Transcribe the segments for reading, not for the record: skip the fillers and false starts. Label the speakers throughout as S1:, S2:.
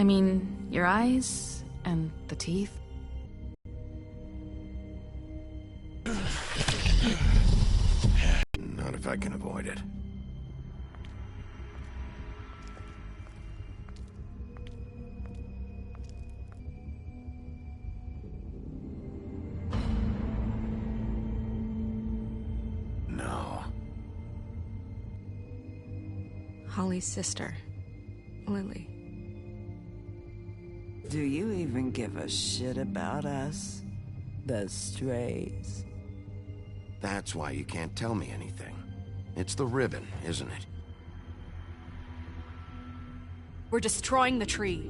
S1: I mean, your eyes and the teeth.
S2: Not if I can avoid it. No.
S3: Holly's sister, Lily.
S4: Do you even give a shit about us? The strays?
S2: That's why you can't tell me anything. It's the ribbon, isn't it?
S5: We're destroying the tree.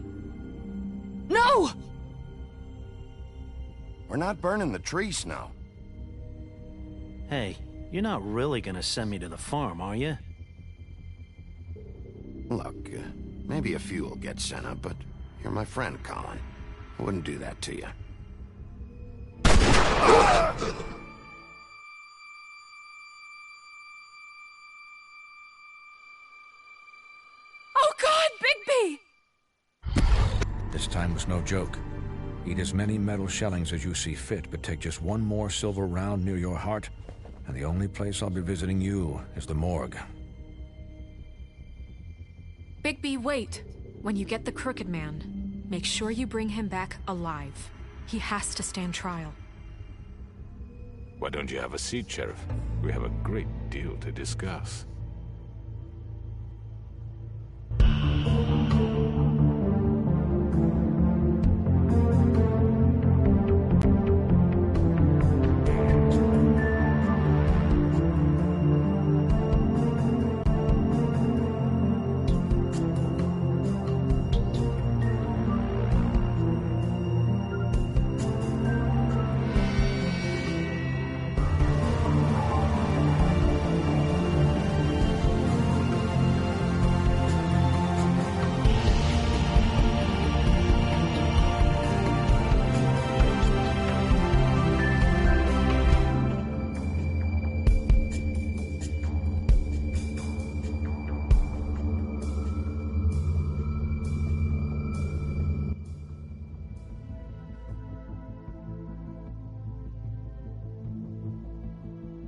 S5: No!
S2: We're not burning the tree, Snow.
S6: Hey, you're not really gonna send me to the farm, are you?
S2: Look, maybe a few will get sent up, but you're my friend, Colin. I wouldn't do that to you.
S5: Oh God, Bigby!
S7: This time was no joke. Eat as many metal shellings as you see fit, but take just one more silver round near your heart, and the only place I'll be visiting you is the morgue.
S5: Bigby, wait. When you get the Crooked Man, make sure you bring him back alive. He has to stand trial.
S8: Why don't you have a seat, Sheriff? We have a great deal to discuss.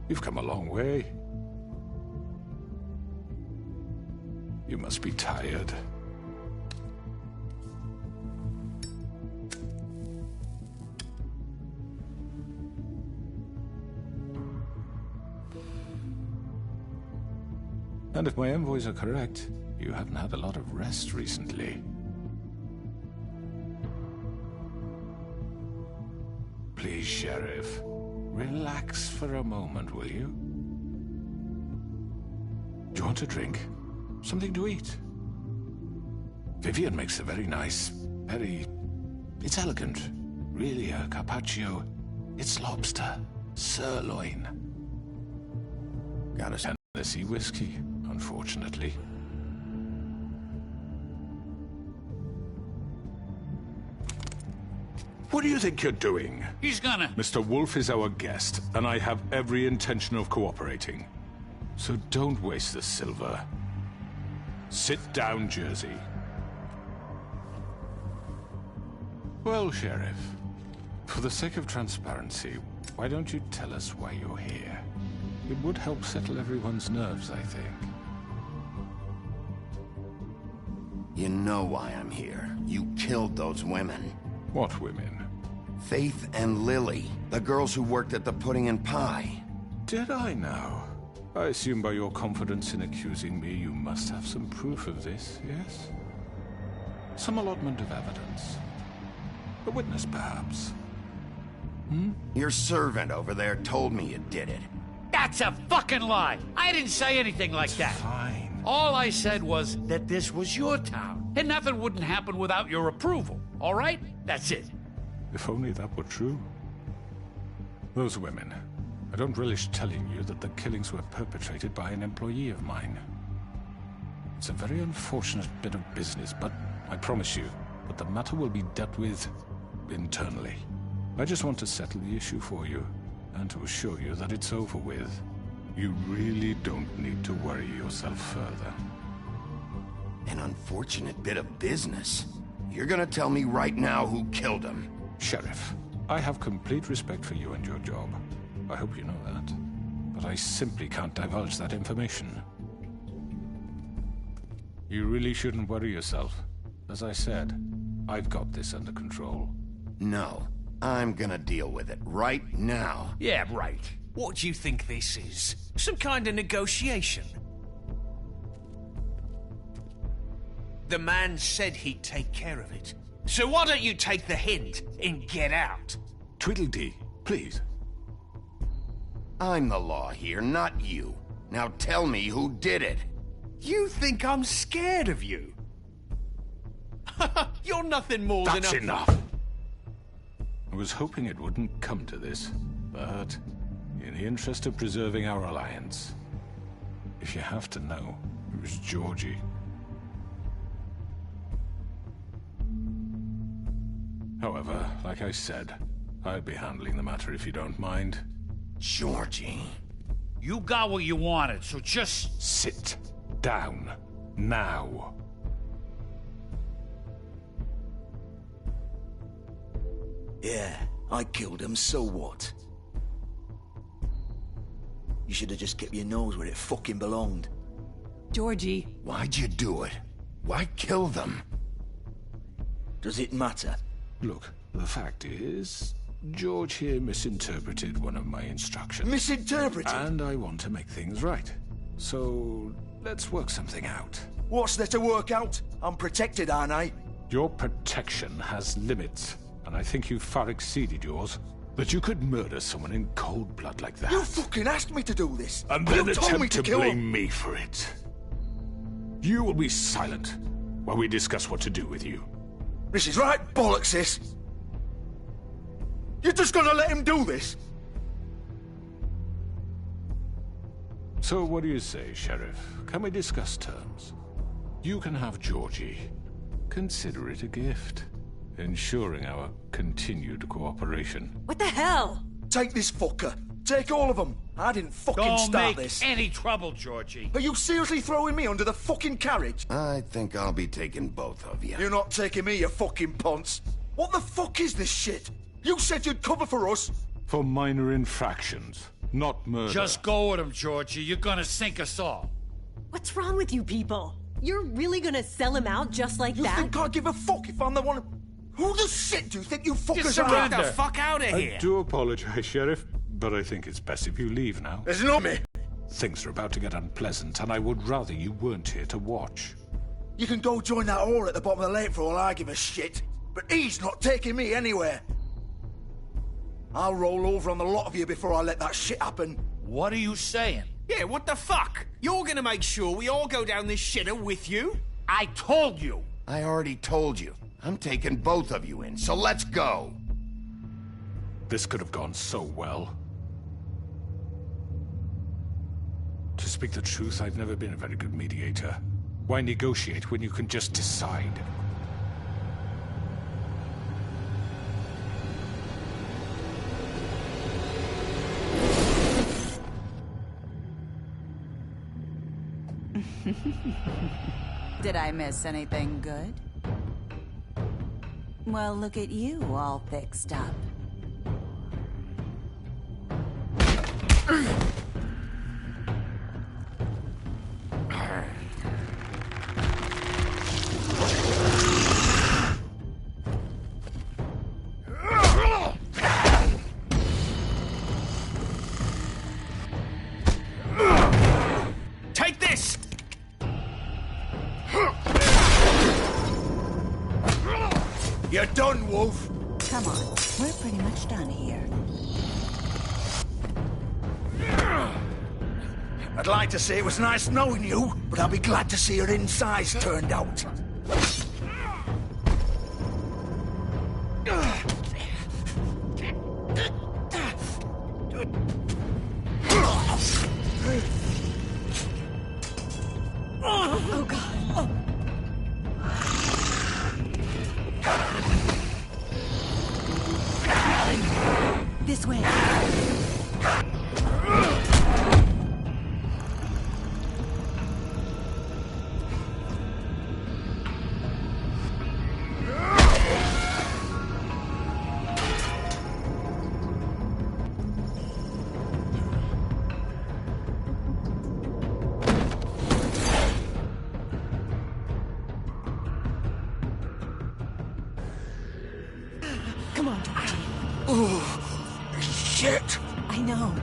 S8: You've come a long way. You must be tired. And if my envoys are correct, you haven't had a lot of rest recently. Please, Sheriff. Relax for a moment, will you? Do you want a drink? Something to eat? Vivian makes a very nice, it's elegant. Really a carpaccio. It's lobster, sirloin.
S2: Got a
S8: Tennessee whiskey, unfortunately. What do you think you're doing?
S9: He's gonna...
S8: Mr. Wolf is our guest, and I have every intention of cooperating. So don't waste the silver. Sit down, Jersey. Well, Sheriff, for the sake of transparency, why don't you tell us why you're here? It would help settle everyone's nerves, I think.
S2: You know why I'm here. You killed those women.
S8: What women?
S2: Faith and Lily, the girls who worked at the Pudding and Pie.
S8: Did I now? I assume by your confidence in accusing me, you must have some proof of this, yes? Some allotment of evidence. A witness, perhaps.
S2: Your servant over there told me you did it.
S9: That's a fucking lie! I didn't say anything like that.
S8: Fine.
S9: All I said was that this was your town, and nothing wouldn't happen without your approval, all right? That's it.
S8: If only that were true. Those women. I don't relish telling you that the killings were perpetrated by an employee of mine. It's a very unfortunate bit of business, but I promise you that the matter will be dealt with internally. I just want to settle the issue for you, and to assure you that it's over with. You really don't need to worry yourself further.
S2: An unfortunate bit of business. You're gonna tell me right now who killed him.
S8: Sheriff, I have complete respect for you and your job. I hope you know that. But I simply can't divulge that information. You really shouldn't worry yourself. As I said, I've got this under control.
S2: No, I'm gonna deal with it right now.
S9: Yeah, right.
S10: What do you think this is? Some kind of negotiation? The man said he'd take care of it. So why don't you take the hint and get out?
S8: Tweedledee, please.
S2: I'm the law here, not you. Now tell me who did it.
S10: You think I'm scared of you? You're nothing more than a...
S8: That's enough! I was hoping it wouldn't come to this, but in the interest of preserving our alliance, if you have to know, it was Georgie. However, like I said, I'll be handling the matter if you don't mind.
S2: Georgie.
S9: You got what you wanted, so just...
S8: Sit down. Now.
S11: Yeah, I killed him, so what? You should have just kept your nose where it fucking belonged.
S3: Georgie.
S2: Why'd you do it? Why kill them?
S11: Does it matter?
S8: Look, the fact is, George here misinterpreted one of my instructions.
S11: Misinterpreted?
S8: And I want to make things right. So, let's work something out.
S11: What's there to work out? I'm protected, aren't I?
S8: Your protection has limits, and I think you've far exceeded yours. That you could murder someone in cold blood like that.
S11: You fucking asked me to do this!
S8: And
S11: You
S8: then
S11: told me
S8: attempt to
S11: kill
S8: blame
S11: him.
S8: me for it. You will be silent while we discuss what to do with you.
S11: This is right bollocks, this! You're just gonna let him do this?
S8: So what do you say, Sheriff? Can we discuss terms? You can have Georgie. Consider it a gift, ensuring our continued cooperation.
S3: What the hell?
S11: Take this fucker. Take all of them. I didn't fucking
S9: Don't
S11: start
S9: make
S11: this.
S9: any trouble, Georgie.
S11: Are you seriously throwing me under the fucking carriage?
S2: I think I'll be taking both of you.
S11: You're not taking me, you fucking ponce. What the fuck is this shit? You said you'd cover for us.
S8: For minor infractions, not murder.
S9: Just go with him, Georgie. You're gonna sink us all.
S3: What's wrong with you people? You're really gonna sell him out just like
S11: You
S3: that?
S11: think I give a fuck if I'm the one... Who the shit do you think you fuckers
S9: Just
S11: are?
S9: surrender.
S10: Get the fuck out of
S8: I
S10: here!
S8: do apologize, Sheriff, but I think it's best if you leave now.
S11: There's no me.
S8: Things are about to get unpleasant, and I would rather you weren't here to watch.
S11: You can go join that whore at the bottom of the lake for all I give a shit. But he's not taking me anywhere. I'll roll over on the lot of you before I let that shit happen.
S9: What are you saying?
S10: Yeah, what the fuck? You're gonna make sure we all go down this shitter with you?
S9: I told you.
S2: I already told you. I'm taking both of you in, so let's go.
S8: This could have gone so well. To speak the truth, I've never been a very good mediator. Why negotiate when you can just decide?
S12: Did I miss anything good? Well, look at you, all fixed up.
S10: Take this!
S11: You're done, Wolf.
S12: Come on, we're pretty much done here.
S11: I'd like to say it was nice knowing you, but I'll be glad to see your insides turned out.
S3: Oh, God. Oh. This way. know.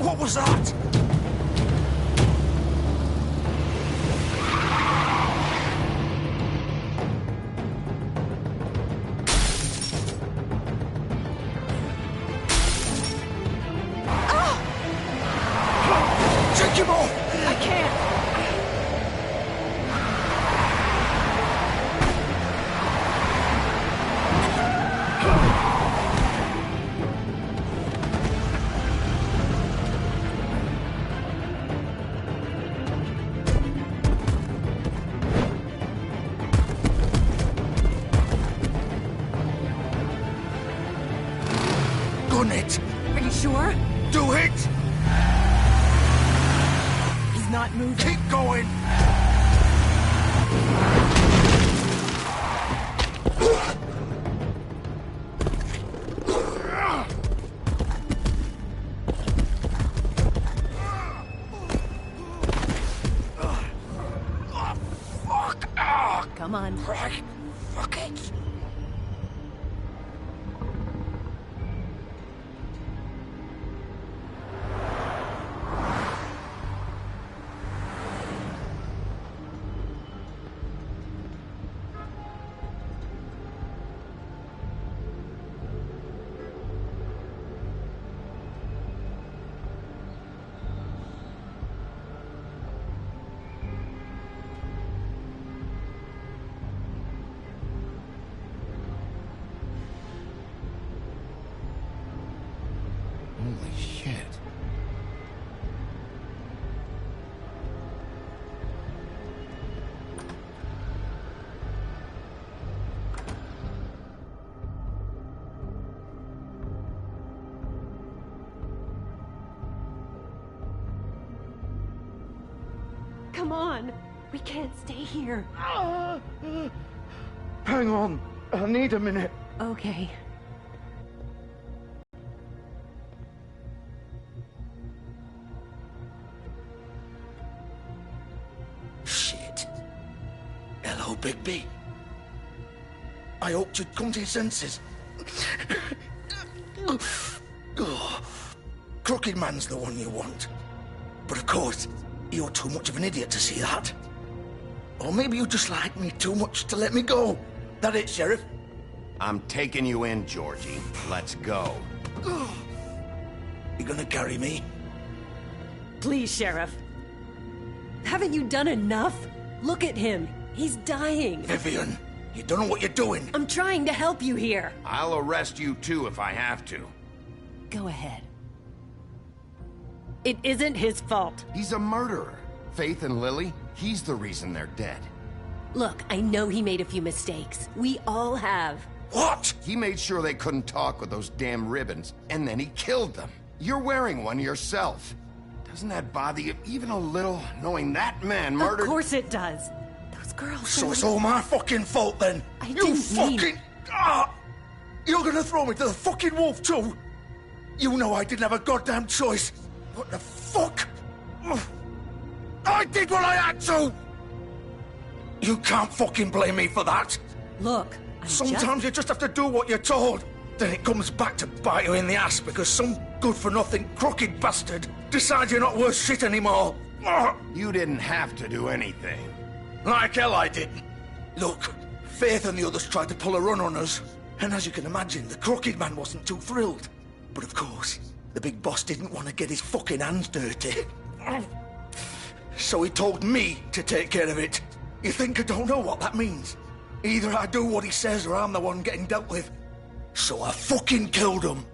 S11: What was that? Take him off!
S5: I can't.
S11: Gun it!
S3: Are you sure?
S11: Do it!
S3: He's not moving.
S11: Keep going!
S3: Come on.
S11: Right. Fuck it.
S2: Holy shit.
S3: Come on. We can't stay here.
S11: Hang on. I need a minute.
S3: Okay.
S11: Shit. Hello, Bigby. I hoped you'd come to your senses. Crooked Man's the one you want. But of course, you're too much of an idiot to see that. Or maybe you just like me too much to let me go. That it, Sheriff?
S2: I'm taking you in, Georgie. Let's go.
S11: You gonna carry me?
S3: Please, Sheriff. Haven't you done enough? Look at him. He's dying.
S11: Vivian, you don't know what you're doing.
S3: I'm trying to help you here.
S2: I'll arrest you too if I have to.
S3: Go ahead. It isn't his fault.
S2: He's a murderer. Faith and Lily, he's the reason they're dead.
S3: Look, I know he made a few mistakes. We all have.
S11: What?
S2: He made sure they couldn't talk with those damn ribbons, and then he killed them. You're wearing one yourself. Doesn't that bother you even a little, knowing that man murdered...
S3: Of course it does. Those girls...
S11: So it's all my fucking fault then?
S3: I
S11: you
S3: didn't
S11: fucking...
S3: mean...
S11: You're gonna throw me to the fucking wolf too? You know I didn't have a goddamn choice. What the fuck? I did what I had to! You can't fucking blame me for that.
S3: Look,
S11: Sometimes you just have to do what you're told. Then it comes back to bite you in the ass because some good-for-nothing crooked bastard decides you're not worth shit anymore.
S2: You didn't have to do anything.
S11: Like hell I didn't. Look, Faith and the others tried to pull a run on us. And as you can imagine, the crooked man wasn't too thrilled. But of course, the big boss didn't want to get his fucking hands dirty. So he told me to take care of it. You think I don't know what that means? Either I do what he says or I'm the one getting dealt with. So I fucking killed him.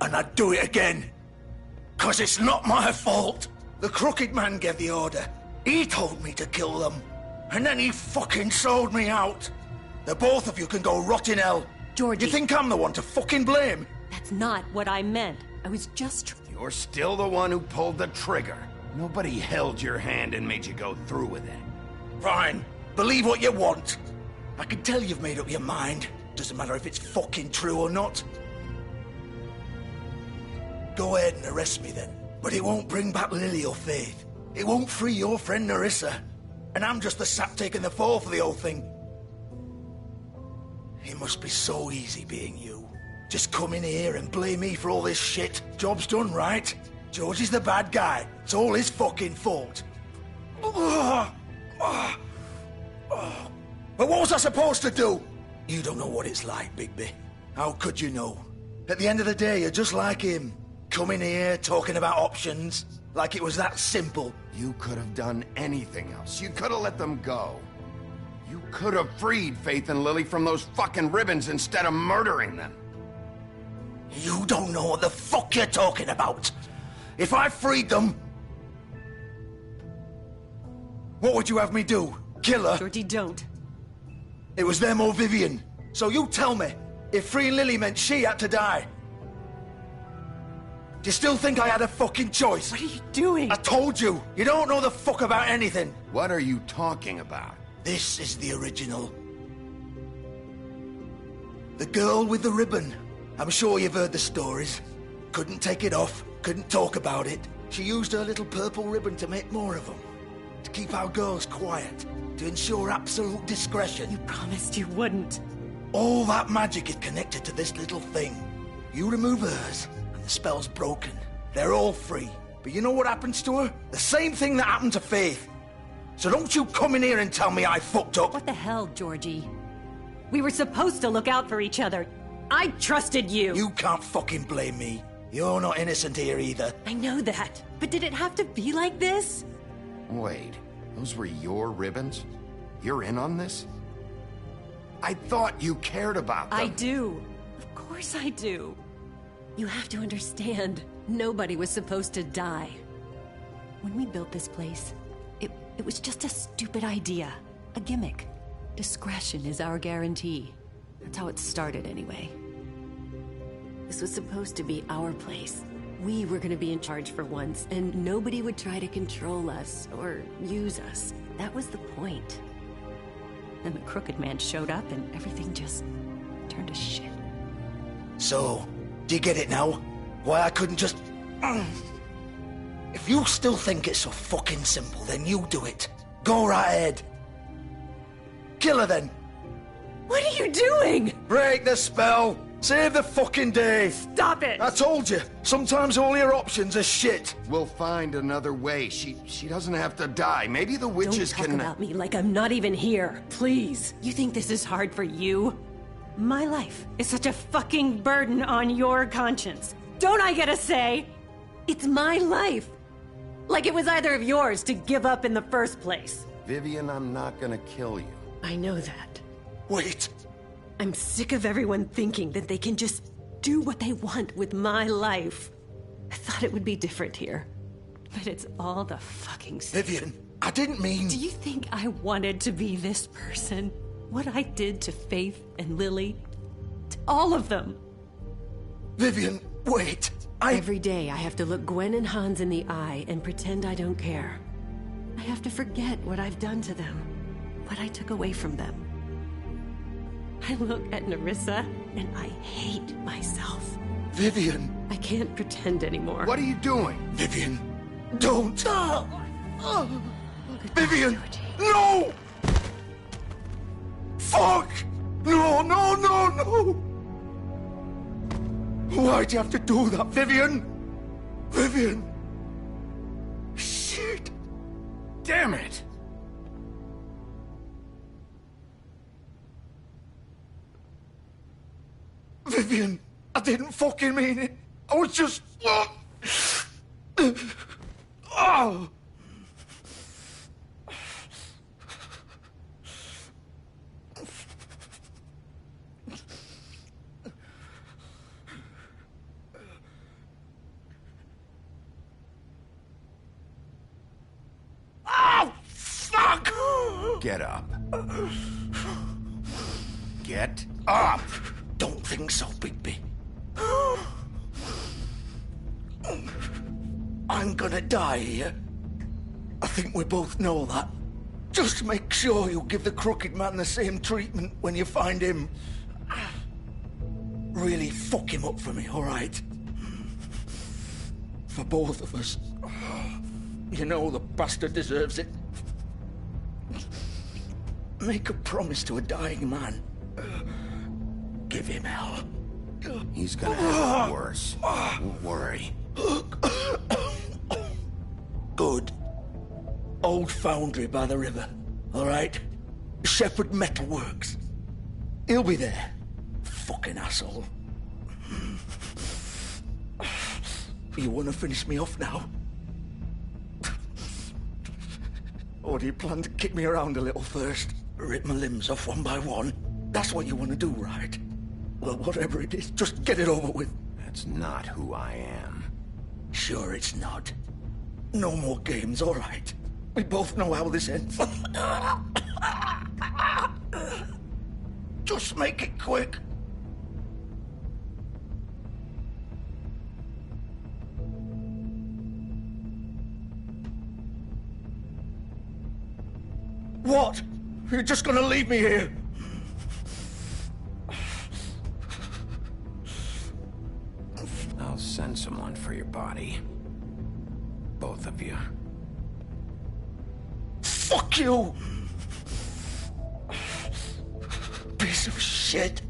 S11: And I'd do it again. 'Cause it's not my fault. The crooked man gave the order. He told me to kill them. And then he fucking sold me out. The both of you can go rot in hell.
S3: Georgie.
S11: You think I'm the one to fucking blame?
S3: That's not what I meant. I was just...
S2: You're still the one who pulled the trigger. Nobody held your hand and made you go through with it.
S11: Fine. Believe what you want. I can tell you've made up your mind. Doesn't matter if it's fucking true or not. Go ahead and arrest me then. But it won't bring back Lily or Faith. It won't free your friend Nerissa. And I'm just the sap taking the fall for the whole thing. It must be so easy being you. Just come in here and blame me for all this shit. Job's done, right? George is the bad guy. It's all his fucking fault. But what was I supposed to do? You don't know what it's like, Bigby. How could you know? At the end of the day, you're just like him. Coming here, talking about options, like it was that simple.
S2: You could have done anything else. You could have let them go. You could have freed Faith and Lily from those fucking ribbons instead of murdering them.
S11: You don't know what the fuck you're talking about. If I freed them... What would you have me do? Kill her?
S3: Georgie, don't.
S11: It was them or Vivian. So you tell me, if freeing Lily meant she had to die. Do you still think I had a fucking choice?
S3: What are you doing?
S11: I told you, you don't know the fuck about anything.
S2: What are you talking about?
S11: This is the original. The girl with the ribbon. I'm sure you've heard the stories. Couldn't take it off, couldn't talk about it. She used her little purple ribbon to make more of them. To keep our girls quiet. To ensure absolute discretion.
S3: You promised you wouldn't.
S11: All that magic is connected to this little thing. You remove hers, and the spell's broken. They're all free. But you know what happens to her? The same thing that happened to Faith. So don't you come in here and tell me I fucked up.
S3: What the hell, Georgie? We were supposed to look out for each other. I trusted you.
S11: You can't fucking blame me. You're not innocent here either.
S3: I know that. But did it have to be like this?
S2: Wait, those were your ribbons? You're in on this? I thought you cared about them.
S3: I do. Of course I do. You have to understand, nobody was supposed to die. When we built this place, it was just a stupid idea. A gimmick. Discretion is our guarantee. That's how it started anyway. This was supposed to be our place. We were gonna be in charge for once, and nobody would try to control us or use us. That was the point. Then the crooked man showed up and everything just turned to shit.
S11: So, do you get it now? Why I couldn't just... If you still think it's so fucking simple, then you do it. Go right ahead. Kill her then.
S3: What are you doing?
S11: Break the spell. Save the fucking day.
S3: Stop it.
S11: I told you, sometimes all your options are shit.
S2: We'll find another way. She doesn't have to die. Maybe the witches
S3: Don't talk about me like I'm not even here. Please. You think this is hard for you? My life is such a fucking burden on your conscience. Don't I get a say? It's my life. Like it was either of yours to give up in the first place.
S2: Vivian, I'm not gonna kill you.
S3: I know that.
S11: Wait.
S3: I'm sick of everyone thinking that they can just do what they want with my life. I thought it would be different here. But it's all the fucking same.
S11: Vivian, I didn't mean...
S3: Do you think I wanted to be this person? What I did to Faith and Lily? To all of them?
S11: Vivian, wait.
S3: Every day I have to look Gwen and Hans in the eye and pretend I don't care. I have to forget what I've done to them, what I took away from them. I look at Nerissa and I hate myself.
S11: Vivian!
S3: I can't pretend anymore.
S2: What are you doing?
S11: Vivian, don't! Vivian! No! Fuck! No, no, no, no! Why'd you have to do that, Vivian? Vivian! Shit!
S2: Damn it!
S11: Vivian, I didn't fucking mean it. I was just... Oh! Oh, fuck!
S2: Get up. Get up!
S11: Don't think so, Bigby. I'm gonna die here. I think we both know that. Just make sure you give the crooked man the same treatment when you find him. Really fuck him up for me, all right? For both of us. You know the bastard deserves it. Make a promise to a dying man. Give him hell.
S2: He's gonna have it worse. Don't worry.
S11: Good. Old foundry by the river, all right? Shepherd Metalworks. He'll be there. Fucking asshole. You want to finish me off now? Or do you plan to kick me around a little first? Rip my limbs off one by one? That's what you want to do, right? Well, whatever it is, just get it over with.
S2: That's not who I am.
S11: Sure it's not. No more games, all right? We both know how this ends. Just make it quick. What? You're just gonna leave me here?
S2: I'll send someone for your body. Both of you.
S11: Fuck you! Piece of shit.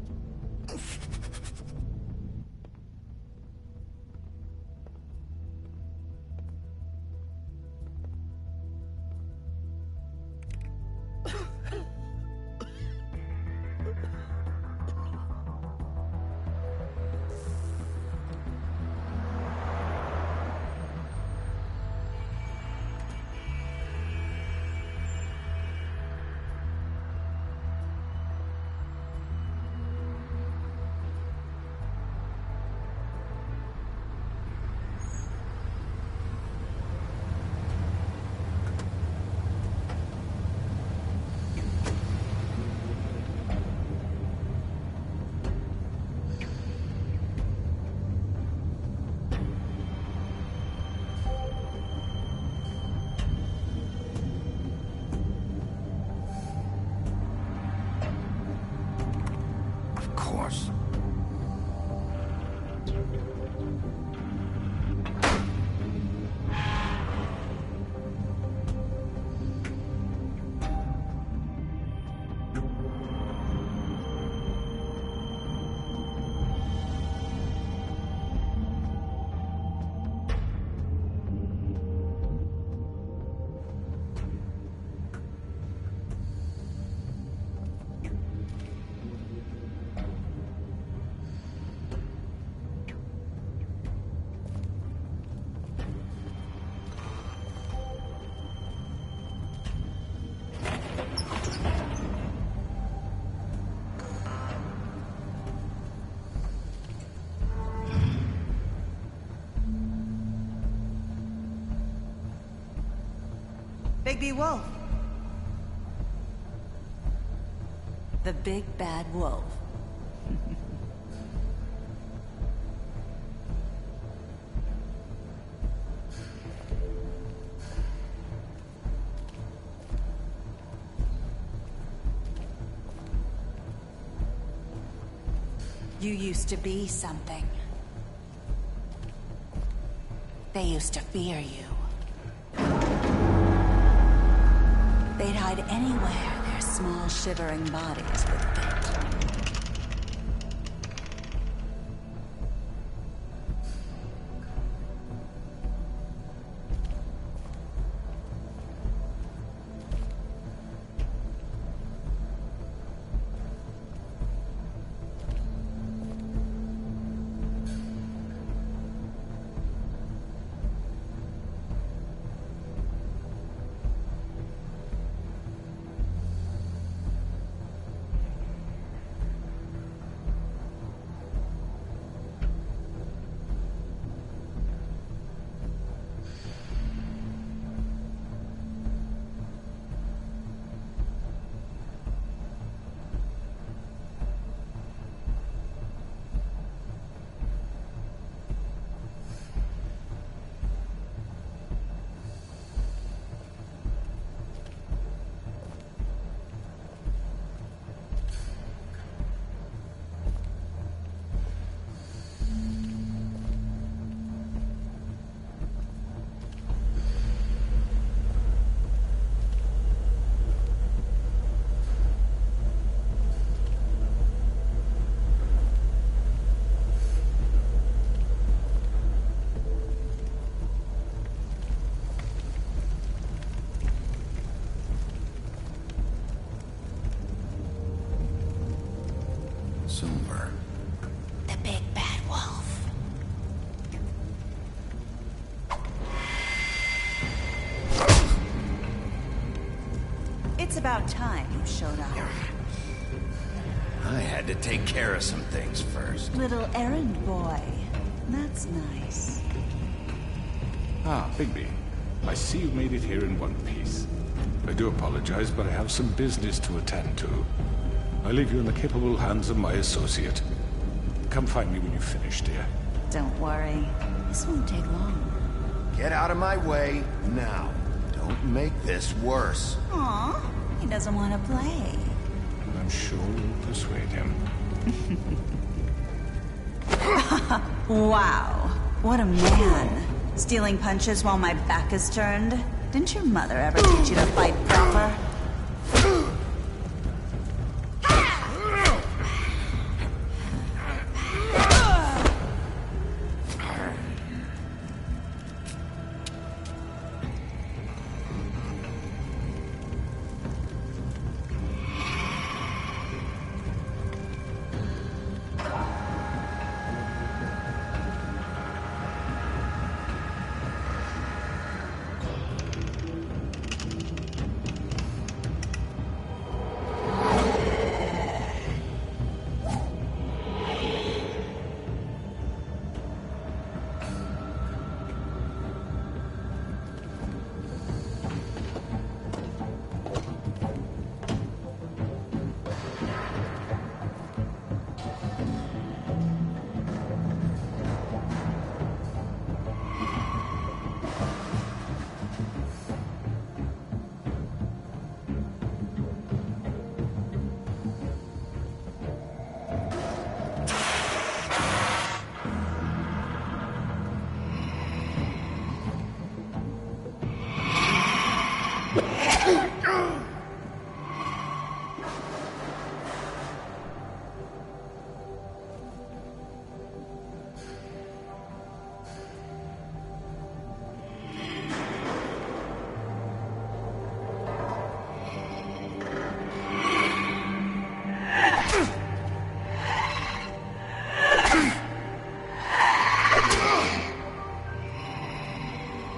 S12: Bigby Wolf. The big bad wolf. You used to be something. They used to fear you. They'd hide anywhere their small, shivering bodies would fit.
S2: Silver.
S12: The big bad wolf. It's about time you showed up.
S2: I had to take care of some things first.
S12: Little errand boy. That's nice.
S8: Ah, Bigby. I see you made it here in one piece. I do apologize, but I have some business to attend to. I leave you in the capable hands of my associate. Come find me when you've finished, dear.
S12: Don't worry. This won't take long.
S2: Get out of my way now. Don't make this worse.
S12: Aw, he doesn't want to play.
S8: I'm sure you'll persuade him.
S12: Wow, what a man. Stealing punches while my back is turned? Didn't your mother ever teach you to fight proper?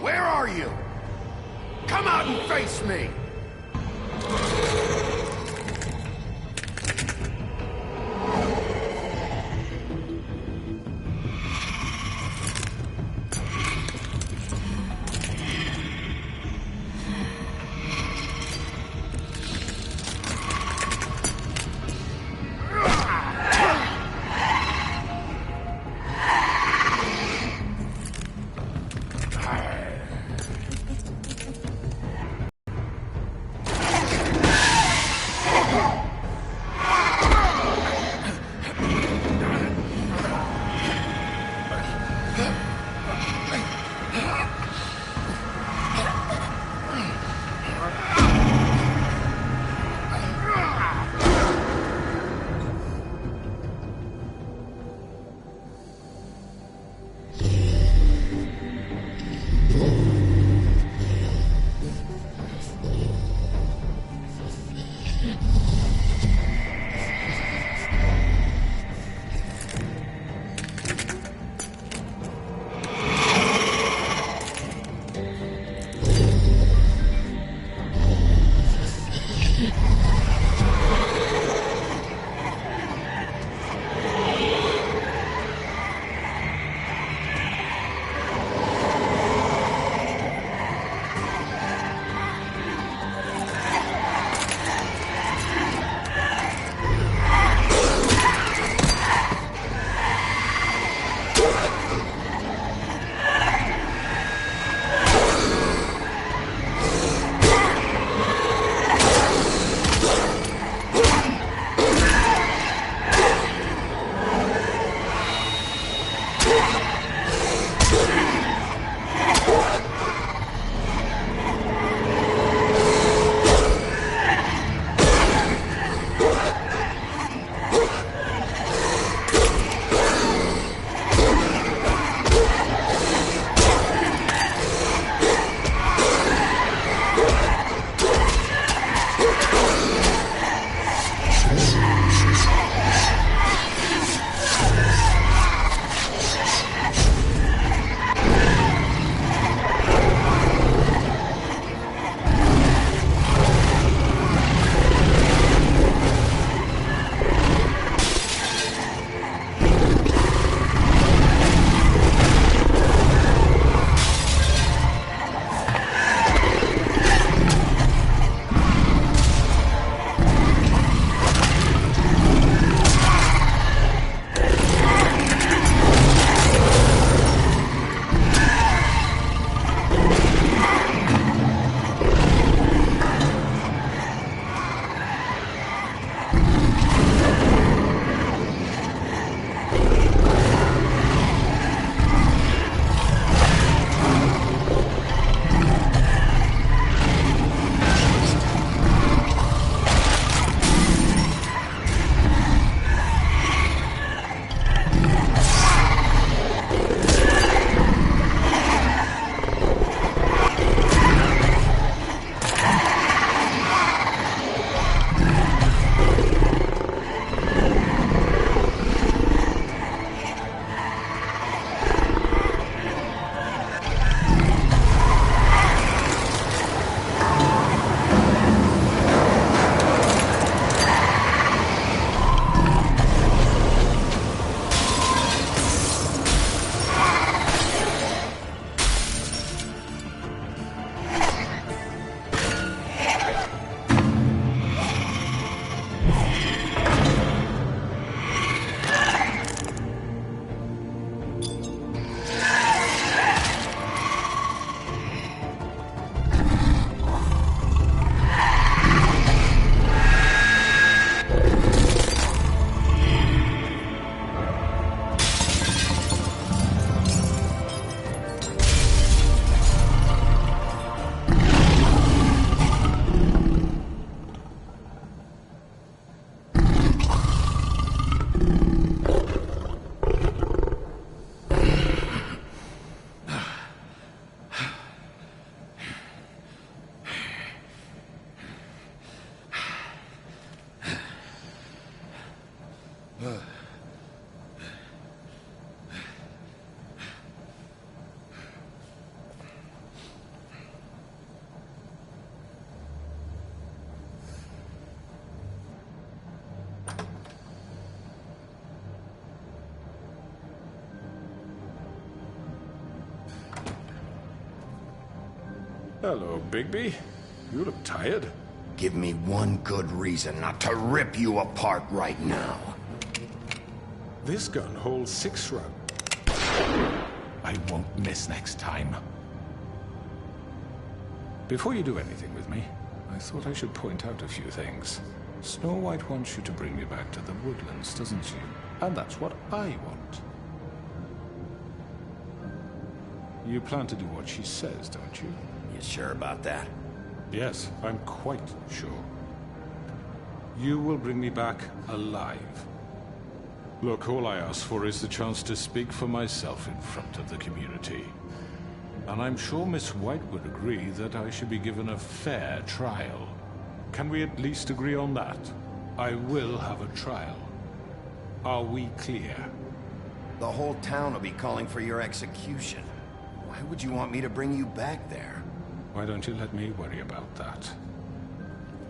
S2: Where are you? Come out and face me!
S8: Hello, Bigby. You look tired.
S2: Give me one good reason not to rip you apart right now.
S8: This gun holds 6 rounds. I won't miss next time. Before you do anything with me, I thought I should point out a few things. Snow White wants you to bring me back to the woodlands, doesn't she? And that's what I want. You plan to do what she says, don't you?
S2: You sure about that?
S8: Yes, I'm quite sure. You will bring me back alive. Look, all I ask for is the chance to speak for myself in front of the community. And I'm sure Miss White would agree that I should be given a fair trial. Can we at least agree on that? I will have a trial. Are we clear?
S2: The whole town will be calling for your execution. Why would you want me to bring you back there?
S8: Why don't you let me worry about that?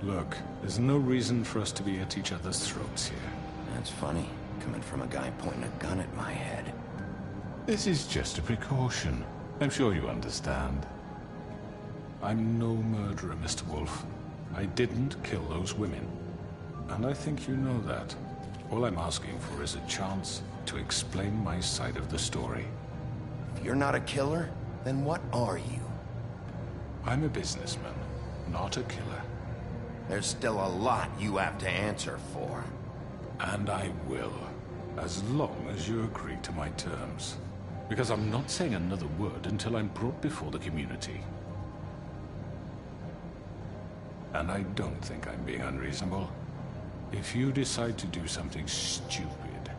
S8: Look, there's no reason for us to be at each other's throats here.
S2: That's funny, coming from a guy pointing a gun at my head.
S8: This is just a precaution. I'm sure you understand. I'm no murderer, Mr. Wolf. I didn't kill those women. And I think you know that. All I'm asking for is a chance to explain my side of the story.
S2: If you're not a killer, then what are you?
S8: I'm a businessman, not a killer.
S2: There's still a lot you have to answer for.
S8: And I will, as long as you agree to my terms. Because I'm not saying another word until I'm brought before the community. And I don't think I'm being unreasonable. If you decide to do something stupid,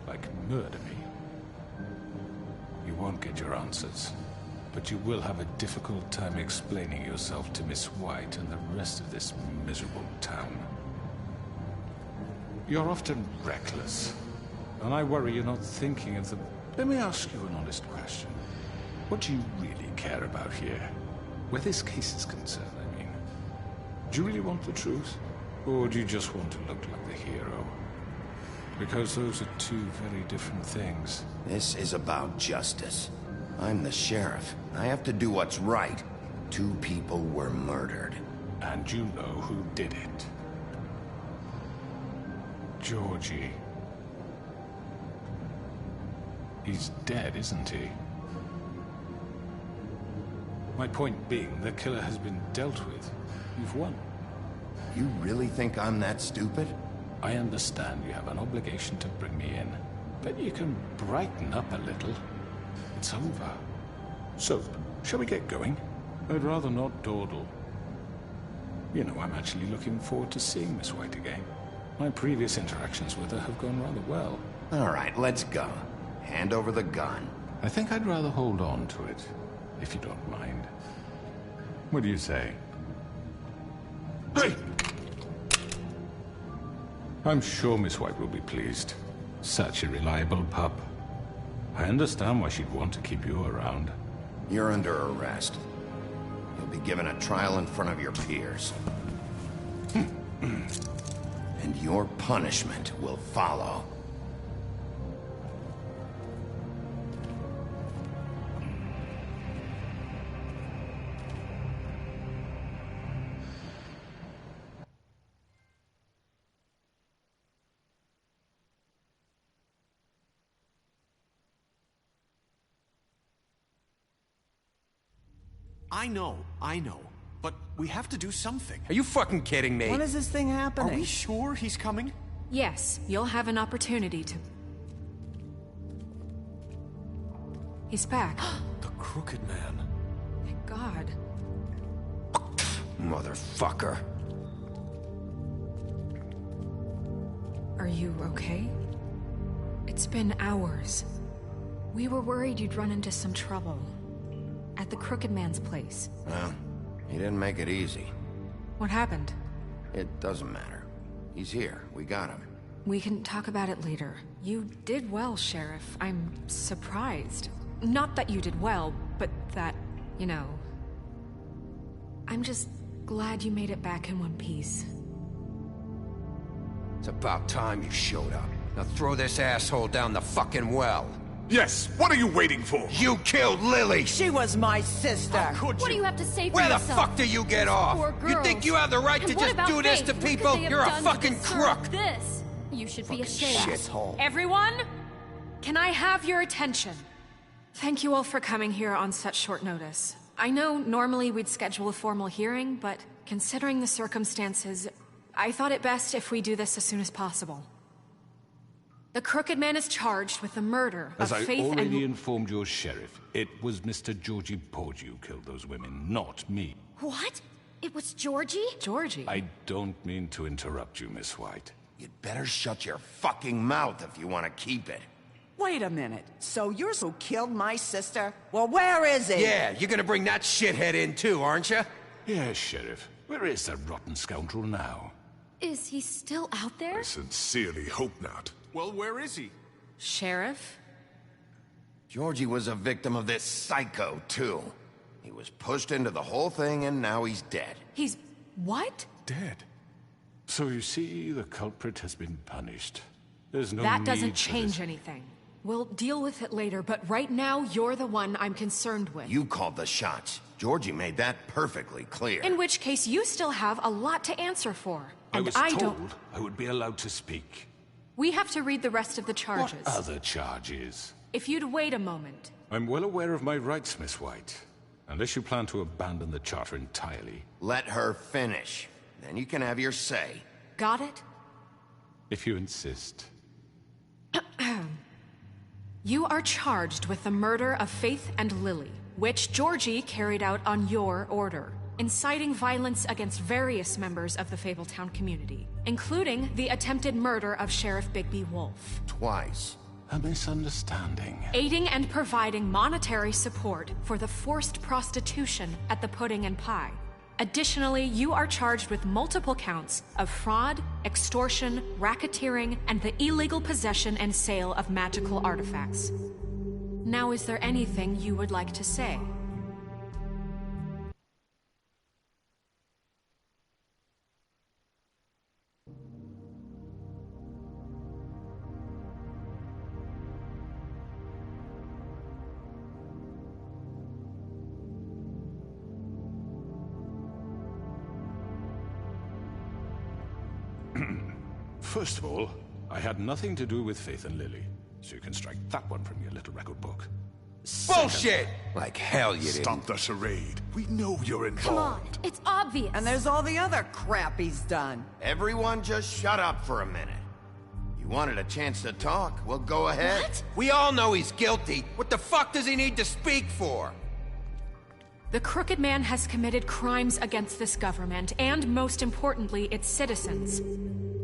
S8: like murder me, you won't get your answers. But you will have a difficult time explaining yourself to Miss White and the rest of this miserable town. You're often reckless, and I worry you're not thinking of the... Let me ask you an honest question. What do you really care about here? Where this case is concerned, I mean. Do you really want the truth? Or do you just want to look like the hero? Because those are two very different things.
S2: This is about justice. I'm the sheriff. I have to do what's right. 2 people were murdered.
S8: And you know who did it. Georgie. He's dead, isn't he? My point being, the killer has been dealt with. You've won.
S2: You really think I'm that stupid?
S8: I understand you have an obligation to bring me in, but you can brighten up a little. It's over. So, shall we get going? I'd rather not dawdle. You know, I'm actually looking forward to seeing Miss White again. My previous interactions with her have gone rather well.
S2: All right, let's go. Hand over the gun.
S8: I think I'd rather hold on to it, if you don't mind. What do you say? Hey! I'm sure Miss White will be pleased. Such a reliable pup. I understand why she'd want to keep you around.
S2: You're under arrest. You'll be given a trial in front of your peers. And your punishment will follow.
S13: I know. But we have to do something.
S14: Are you fucking kidding me?
S4: When is this thing happening?
S13: Are we sure he's coming?
S5: Yes, you'll have an opportunity to... He's back.
S13: The Crooked Man.
S5: Thank God.
S2: Motherfucker.
S5: Are you okay? It's been hours. We were worried you'd run into some trouble. At the Crooked Man's place.
S2: Well, he didn't make it easy.
S5: What happened?
S2: It doesn't matter. He's here. We got him.
S5: We can talk about it later. You did well, Sheriff. I'm surprised. Not that you did well, but that, you know... I'm just glad you made it back in one piece.
S14: It's about time you showed up. Now throw this asshole down the fucking well. Yes, what are you waiting for?
S10: You killed Lily!
S4: She was my sister.
S15: What do you have to say for
S10: Where the
S15: yourself?
S10: fuck do you get off?
S15: Poor
S10: You think
S15: girls.
S10: you have the right
S15: And
S10: to
S15: what
S10: just
S15: about
S10: do this
S15: Faith?
S10: to
S15: What could
S10: people?
S15: they have
S10: You're a
S15: done to
S10: fucking
S15: deserve
S10: crook!
S15: This. You should be ashamed.
S4: Shithole.
S5: Everyone, can I have your attention? Thank you all for coming here on such short notice. I know normally we'd schedule a formal hearing, but considering the circumstances, I thought it best if we do this as soon as possible. The Crooked Man is charged with the murder
S8: As
S5: of
S8: I
S5: Faith
S8: already
S5: and...
S8: informed your sheriff, it was Mr. Georgie Porgy who killed those women, not me.
S15: What? It was Georgie?
S5: Georgie?
S8: I don't mean to interrupt you, Miss White.
S2: You'd better shut your fucking mouth if you want to keep it.
S4: Wait a minute. So you're who killed my sister? Well, where is he?
S10: Yeah, you're gonna bring that shithead in too, aren't you?
S8: Yes, Sheriff. Where is that rotten scoundrel now?
S15: Is he still out there?
S14: I sincerely hope not.
S13: Well, where is he?
S5: Sheriff?
S2: Georgie was a victim of this psycho, too. He was pushed into the whole thing, and now he's dead.
S5: He's... what?
S8: Dead. So you see, the culprit has been punished. There's no
S5: That
S8: need
S5: doesn't
S8: for
S5: change
S8: this.
S5: anything. We'll deal with it later, but right now, you're the one I'm concerned with.
S2: You called the shots. Georgie made that perfectly clear.
S5: In which case, you still have a lot to answer for.
S8: I
S5: And
S8: was
S5: I
S8: told
S5: don't...
S8: I would be allowed to speak.
S5: We have to read the rest of the charges.
S8: What other charges?
S5: If you'd wait a moment.
S8: I'm well aware of my rights, Miss White. Unless you plan to abandon the charter entirely.
S2: Let her finish. Then you can have your say.
S5: Got it?
S8: If you insist.
S5: You are charged with the murder of Faith and Lily, which Georgie carried out on your order, inciting violence against various members of the Fabletown community, including the attempted murder of Sheriff Bigby Wolf.
S2: Twice.
S8: A misunderstanding.
S5: Aiding and providing monetary support for the forced prostitution at the Pudding and Pie. Additionally, you are charged with multiple counts of fraud, extortion, racketeering, and the illegal possession and sale of magical artifacts. Now, is there anything you would like to say?
S8: First of all, I had nothing to do with Faith and Lily, so you can strike that one from your little record book.
S10: Bullshit! Like hell you didn't.
S14: Stop the charade. We know you're
S15: Come on,
S14: involved.
S15: it's obvious.
S4: And there's all the other crap he's done.
S2: Everyone just shut up for a minute. You wanted a chance to talk? Well, go ahead.
S15: What?
S10: We all know he's guilty. What the fuck does he need to speak for?
S5: The Crooked Man has committed crimes against this government, and most importantly, its citizens.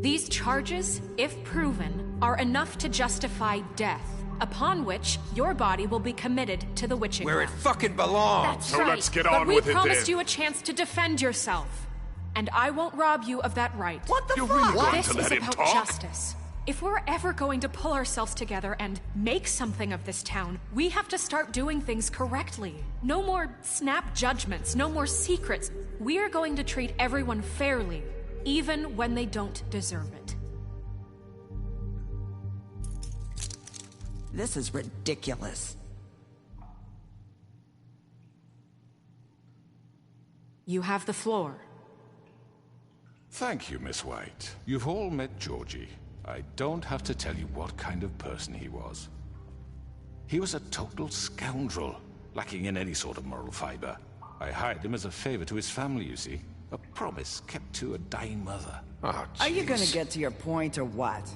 S5: These charges, if proven, are enough to justify death, upon which your body will be committed to the witching
S10: Where it
S5: ground.
S10: fucking belongs.
S5: That's
S14: So
S5: right.
S14: let's get
S5: but
S14: on
S5: we
S14: with it
S5: promised
S14: then.
S5: you a chance to defend yourself, and I won't rob you of that right.
S4: What the
S14: You're
S4: fuck?
S14: really going
S5: This
S14: to
S5: is
S14: let him
S5: about
S14: talk?
S5: justice. If we're ever going to pull ourselves together and make something of this town, we have to start doing things correctly. No more snap judgments, no more secrets. We are going to treat everyone fairly, even when they don't deserve it.
S4: This is ridiculous.
S5: You have the floor.
S8: Thank you, Miss White. You've all met Georgie. I don't have to tell you what kind of person he was. He was a total scoundrel, lacking in any sort of moral fiber. I hired him as a favor to his family, you see. A promise kept to a dying mother.
S2: Oh,
S4: Are you
S2: jeez.
S4: gonna get to your point or what?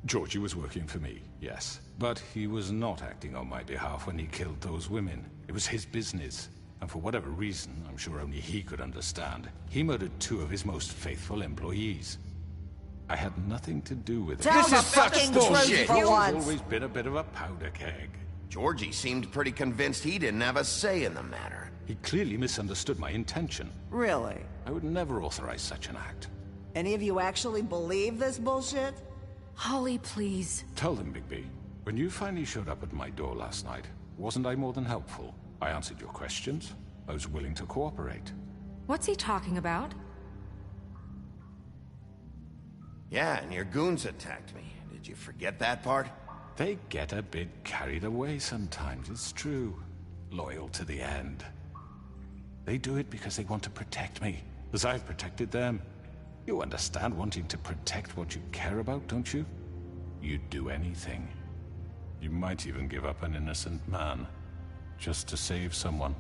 S8: Georgie was working for me, yes. But he was not acting on my behalf when he killed those women. It was his business. And for whatever reason, I'm sure only he could understand, he murdered 2 of his most faithful employees. I had nothing to do with it.
S4: Tell the fucking truth
S10: bullshit.
S4: for
S8: He's
S4: once.
S8: always been a bit of a powder keg.
S2: Georgie seemed pretty convinced he didn't have a say in the matter.
S8: He clearly misunderstood my intention.
S4: Really?
S8: I would never authorize such an act.
S4: Any of you actually believe this bullshit?
S5: Holly, please.
S8: Tell them, Bigby. When you finally showed up at my door last night, wasn't I more than helpful? I answered your questions. I was willing to cooperate.
S5: What's he talking about?
S2: Yeah, and your goons attacked me. Did you forget that part?
S8: They get a bit carried away sometimes, it's true. Loyal to the end. They do it because they want to protect me, as I've protected them. You understand wanting to protect what you care about, don't you? You'd do anything. You might even give up an innocent man, just to save someone.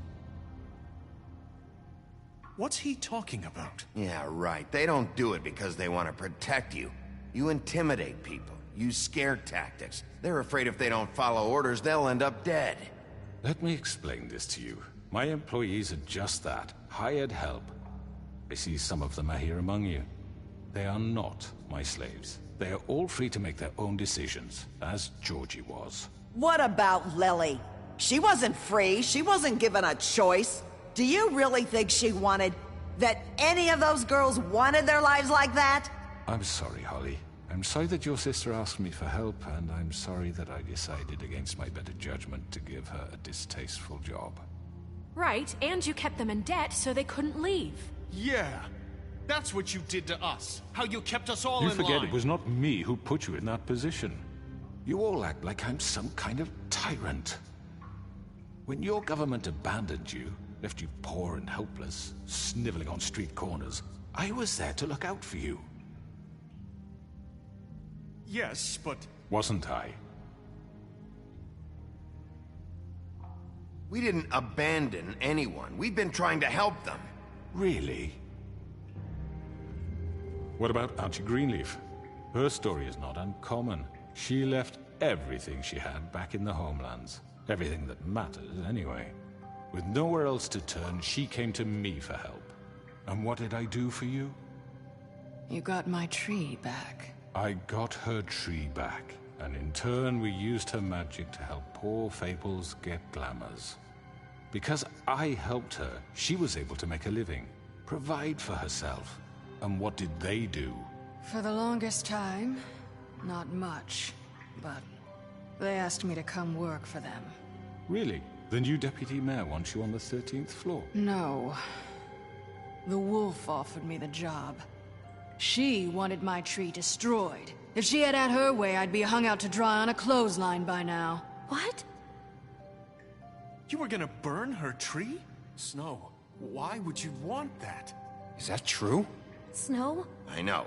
S13: What's he talking about?
S2: Yeah, right. They don't do it because they want to protect you. You intimidate people, use scare tactics. They're afraid if they don't follow orders, they'll end up dead.
S8: Let me explain this to you. My employees are just that, hired help. I see some of them are here among you. They are not my slaves. They are all free to make their own decisions, as Georgie was.
S4: What about Lily? She wasn't free. She wasn't given a choice. Do you really think she wanted... that any of those girls wanted their lives like that?
S8: I'm sorry, Holly. I'm sorry that your sister asked me for help, and I'm sorry that I decided against my better judgment to give her a distasteful job.
S5: Right, and you kept them in debt so they couldn't leave.
S13: Yeah, that's what you did to us. How you kept us all
S8: You
S13: in
S8: forget
S13: line.
S8: it was not me who put you in that position. You all act like I'm some kind of tyrant. When your government abandoned you, left you poor and helpless, sniveling on street corners, I was there to look out for you.
S13: Yes, but...
S8: Wasn't I?
S2: We didn't abandon anyone. We've been trying to help them.
S8: Really? What about Auntie Greenleaf? Her story is not uncommon. She left everything she had back in the homelands. Everything that matters, anyway. With nowhere else to turn, she came to me for help. And what did I do for you?
S1: You got my tree back.
S8: I got her tree back, and in turn we used her magic to help poor Fables get glamours. Because I helped her, she was able to make a living, provide for herself. And what did they do?
S1: For the longest time, not much, but they asked me to come work for them.
S8: Really? The new deputy mayor wants you on the 13th floor?
S1: No. The wolf offered me the job. She wanted my tree destroyed. If she had her way, I'd be hung out to dry on a clothesline by now.
S15: What?
S13: You were gonna burn her tree? Snow, why would you want that?
S2: Is that true?
S15: Snow?
S2: I know.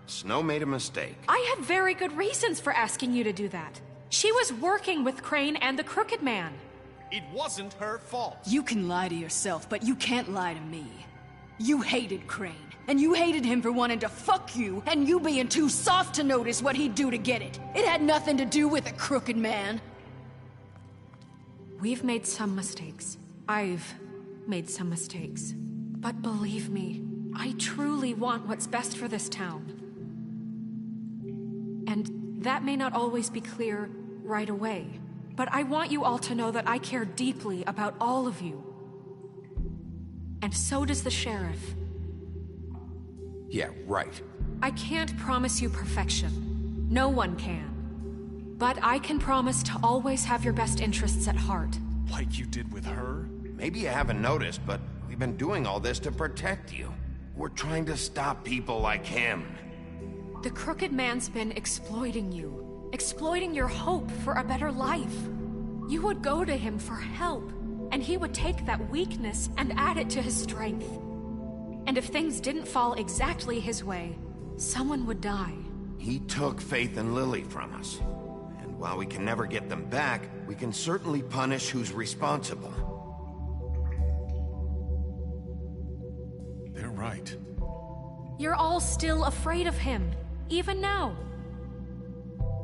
S2: Snow made a mistake.
S5: I had very good reasons for asking you to do that. She was working with Crane and the Crooked Man.
S13: It wasn't her fault.
S1: You can lie to yourself, but you can't lie to me. You hated Crane, and you hated him for wanting to fuck you, and you being too soft to notice what he'd do to get it. It had nothing to do with the Crooked Man.
S5: We've made some mistakes. I've made some mistakes. But believe me, I truly want what's best for this town. And that may not always be clear right away. But I want you all to know that I care deeply about all of you. And so does the sheriff.
S2: Yeah, right.
S5: I can't promise you perfection. No one can. But I can promise to always have your best interests at heart.
S13: Like you did with her?
S2: Maybe you haven't noticed, but we've been doing all this to protect you. We're trying to stop people like him.
S5: The Crooked Man's been exploiting you. Exploiting your hope for a better life. You would go to him for help, and he would take that weakness and add it to his strength. And if things didn't fall exactly his way, someone would die.
S2: He took Faith and Lily from us. And while we can never get them back, we can certainly punish who's responsible.
S13: They're right.
S5: You're all still afraid of him, even now.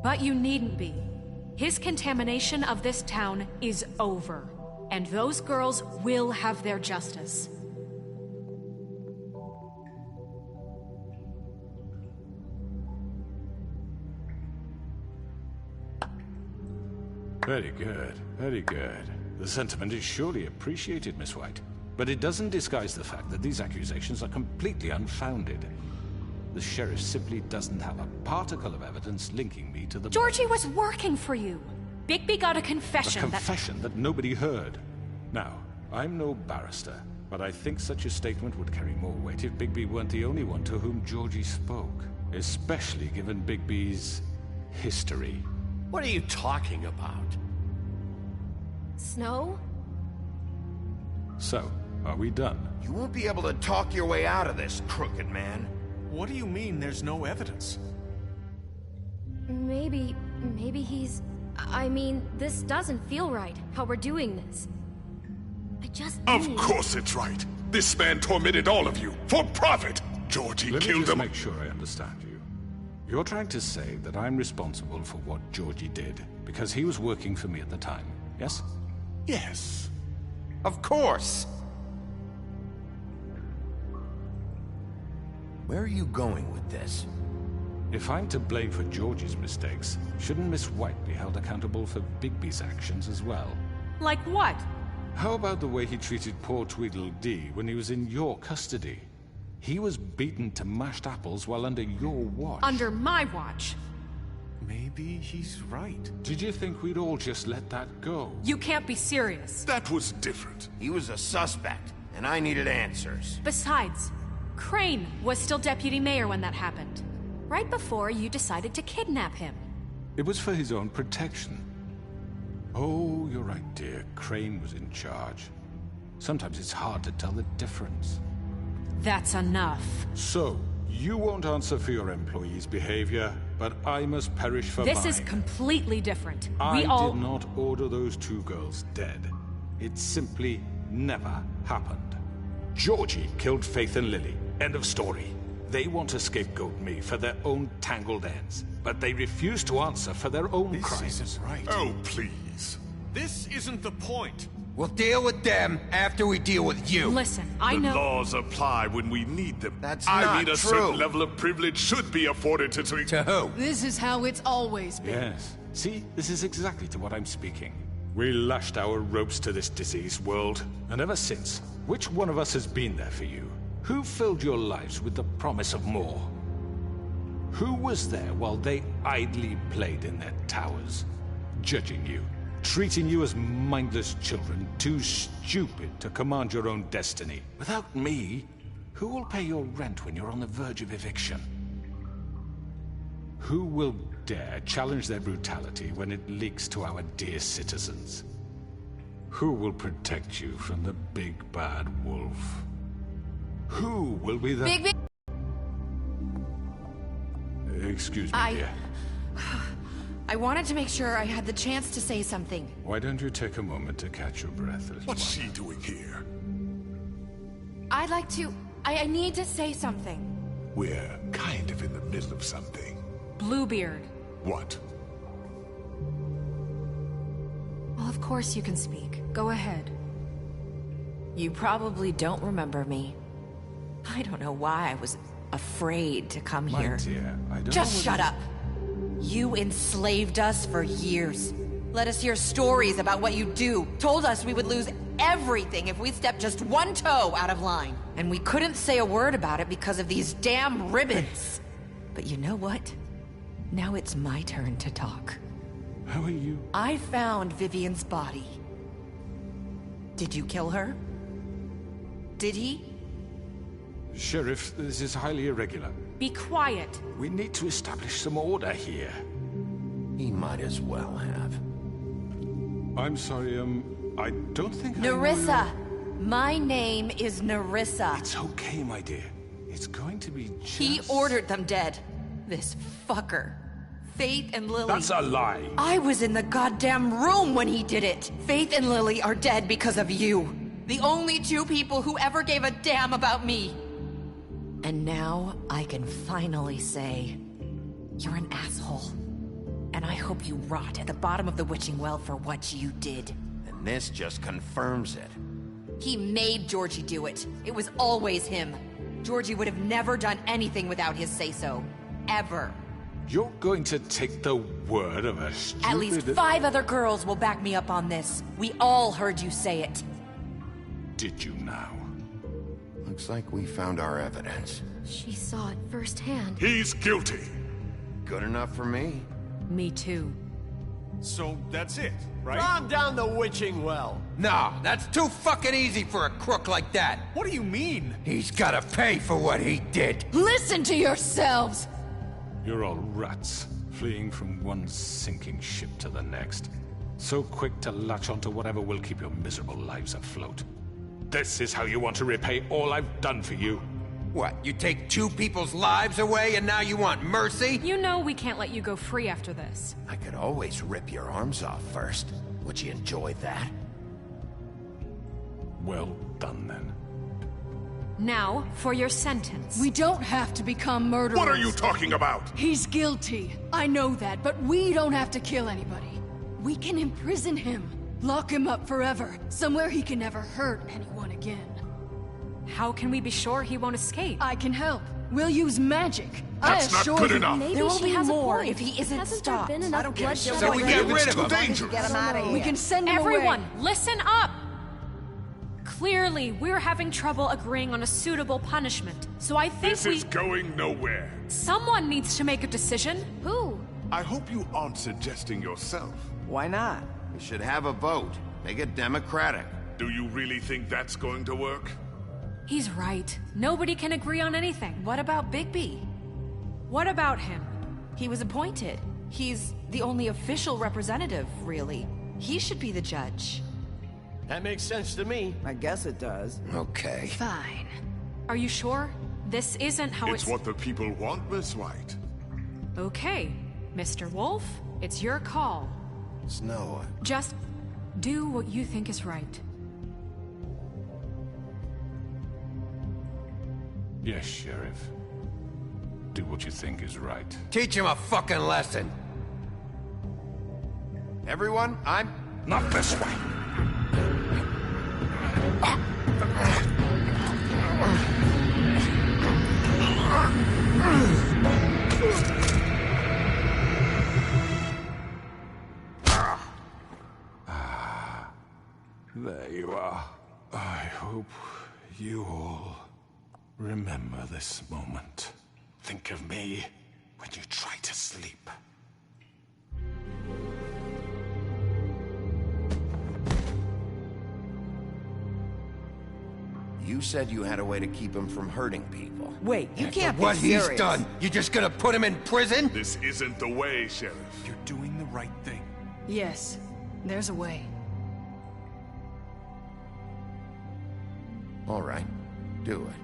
S5: But you needn't be. His contamination of this town is over, and those girls will have their justice.
S8: Very good, very good. The sentiment is surely appreciated, Miss White. But it doesn't disguise the fact that these accusations are completely unfounded. The sheriff simply doesn't have a particle of evidence linking me to the...
S5: Georgie was working for you. Bigby got a confession
S8: A confession that nobody heard. Now, I'm no barrister, but I think such a statement would carry more weight if Bigby weren't the only one to whom Georgie spoke. Especially given Bigby's history.
S9: What are you talking about?
S15: Snow?
S8: So, are we done?
S2: You won't be able to talk your way out of this, crooked man.
S13: What do you mean there's no evidence?
S15: Maybe he's... I mean, this doesn't feel right, how we're doing this. I just
S14: Of
S15: need...
S14: course it's right. This man tormented all of you, for profit! Georgie
S8: Let me
S14: killed
S8: just
S14: him.
S8: make sure I understand you. You're trying to say that I'm responsible for what Georgie did, because he was working for me at the time, yes?
S14: Yes.
S2: Of course! Where are you going with this?
S8: If I'm to blame for Georgie's mistakes, shouldn't Miss White be held accountable for Bigby's actions as well?
S5: Like what?
S8: How about the way he treated poor Tweedledee when he was in your custody? He was beaten to mashed apples while under your watch.
S5: Under my watch.
S13: Maybe he's right.
S8: Did you think we'd all just let that go?
S5: You can't be serious.
S14: That was different.
S2: He was a suspect, and I needed answers.
S5: Besides, Crane was still deputy mayor when that happened. Right before you decided to kidnap him.
S8: It was for his own protection. Oh, you're right, dear. Crane was in charge. Sometimes it's hard to tell the difference.
S5: That's enough.
S8: So, you won't answer for your employees' behavior, but I must perish for mine.
S5: This is completely different.
S8: I did not order those two girls dead. It simply never happened. Georgie killed Faith and Lily. End of story. They want to scapegoat me for their own tangled ends, but they refuse to answer for their own crimes.
S13: This isn't right.
S14: Oh, please.
S13: This isn't the point.
S2: We'll deal with them after we deal with you.
S5: Listen, I know...
S14: The laws apply when we need them.
S2: That's
S14: I
S2: not
S14: mean, a
S2: true.
S14: certain level of privilege should be afforded to...
S2: To who?
S1: This is how it's always been.
S8: Yes. See, this is exactly to what I'm speaking. We lashed our ropes to this diseased world, and ever since, which one of us has been there for you? Who filled your lives with the promise of more? Who was there while they idly played in their towers, judging you, treating you as mindless children, too stupid to command your own destiny? Without me, who will pay your rent when you're on the verge of eviction? Who will dare challenge their brutality when it leaks to our dear citizens? Who will protect you from the big bad wolf? Who will be the...
S15: Big...
S8: Excuse me, dear.
S16: I wanted to make sure I had the chance to say something.
S8: Why don't you take a moment to catch your breath, little
S14: What's
S8: one?
S14: she doing here?
S16: I'd like to... I need to say something.
S14: We're kind of in the middle of something.
S5: Bluebeard.
S14: What?
S5: Well, of course you can speak. Go ahead.
S16: You probably don't remember me. I don't know why I was afraid to come
S8: My
S16: here.
S8: dear, I don't
S16: Just
S8: know
S16: shut
S8: what
S16: up. You enslaved us for years. Let us hear stories about what you do. Told us we would lose everything if we stepped just one toe out of line. And we couldn't say a word about it because of these damn ribbons. But you know what? Now it's my turn to talk.
S8: How are you?
S16: I found Vivian's body. Did you kill her? Did he?
S8: Sheriff, this is highly irregular.
S5: Be quiet.
S8: We need to establish some order here.
S2: He might as well have.
S8: I'm sorry, I don't think I know
S16: Nerissa!
S8: your-
S16: My name is Nerissa.
S8: It's okay, my dear. It's going to be just...
S16: He ordered them dead. This fucker. Faith and Lily...
S8: That's a lie!
S16: I was in the goddamn room when he did it! Faith and Lily are dead because of you. The only two people who ever gave a damn about me. And now I can finally say, you're an asshole. And I hope you rot at the bottom of the witching well for what you did.
S2: And this just confirms it.
S16: He made Georgie do it. It was always him. Georgie would have never done anything without his say-so. Ever.
S8: You're going to take the word of a stupid...
S16: At least 5 other girls will back me up on this. We all heard you say it.
S8: Did you now?
S2: Looks like we found our evidence.
S15: She saw it firsthand.
S14: He's guilty.
S2: Good enough for me.
S5: Me too.
S13: So that's it, right?
S17: Calm down the witching well.
S18: No, that's too fucking easy for a crook like that.
S13: What do you mean?
S18: He's gotta pay for what he did.
S1: Listen to yourselves!
S8: You're all rats. fleeing from one sinking ship to the next. So quick to latch onto whatever will keep your miserable lives afloat. This is how you want to repay all I've done for you?
S18: What, you take 2 people's lives away and now you want mercy?
S5: You know we can't let you go free after this.
S2: I could always rip your arms off first. Would you enjoy that?
S8: Well done, then.
S5: Now, for your sentence.
S1: We don't have to become murderers.
S14: What are you talking about?
S1: He's guilty. I know that, but we don't have to kill anybody. We can imprison him. Lock him up forever. Somewhere he can never hurt anyone again.
S5: How can we be sure he won't escape?
S1: I can help. We'll use magic.
S14: That's not good enough.
S16: Maybe
S5: there will
S16: she
S5: be
S16: has
S5: more
S16: a point.
S5: if he isn't
S16: Hasn't
S5: stopped.
S16: there been enough
S4: I don't get it.
S16: bloodshed
S18: So we
S16: already?
S18: get rid of him.
S14: Dangerous.
S4: Get him out of here.
S1: We can send him
S5: Everyone,
S1: away.
S5: listen up! Clearly, we're having trouble agreeing on a suitable punishment. So I think
S14: This is going nowhere.
S5: someone needs to make a decision.
S15: Who?
S14: I hope you aren't suggesting yourself.
S4: Why not?
S2: We should have a vote. Make it democratic.
S14: Do you really think that's going to work?
S5: He's right. Nobody can agree on anything.
S16: What about Bigby?
S5: What about him?
S16: He was appointed. He's the only official representative, really. He should be the judge.
S17: That makes sense to me.
S4: I guess it does.
S2: Okay.
S1: Fine.
S5: Are you sure? This isn't how
S14: It's what the people want, Miss White.
S5: Okay, Mr. Wolf, it's your call.
S2: Snow.
S5: Just do what you think is right.
S8: Yes, Sheriff. Do what you think is right.
S18: Teach him a fucking lesson.
S2: Everyone, I'm...
S14: Not this way.
S8: There you are. I hope you all remember this moment. Think of me when you try to sleep.
S2: You said you had a way to keep him from hurting people.
S4: Wait, you can't be
S18: What
S4: serious.
S18: he's done, you just gonna put him in prison?
S14: This isn't the way, Sheriff.
S13: You're doing the right thing.
S1: Yes, there's a way.
S2: All right, do it.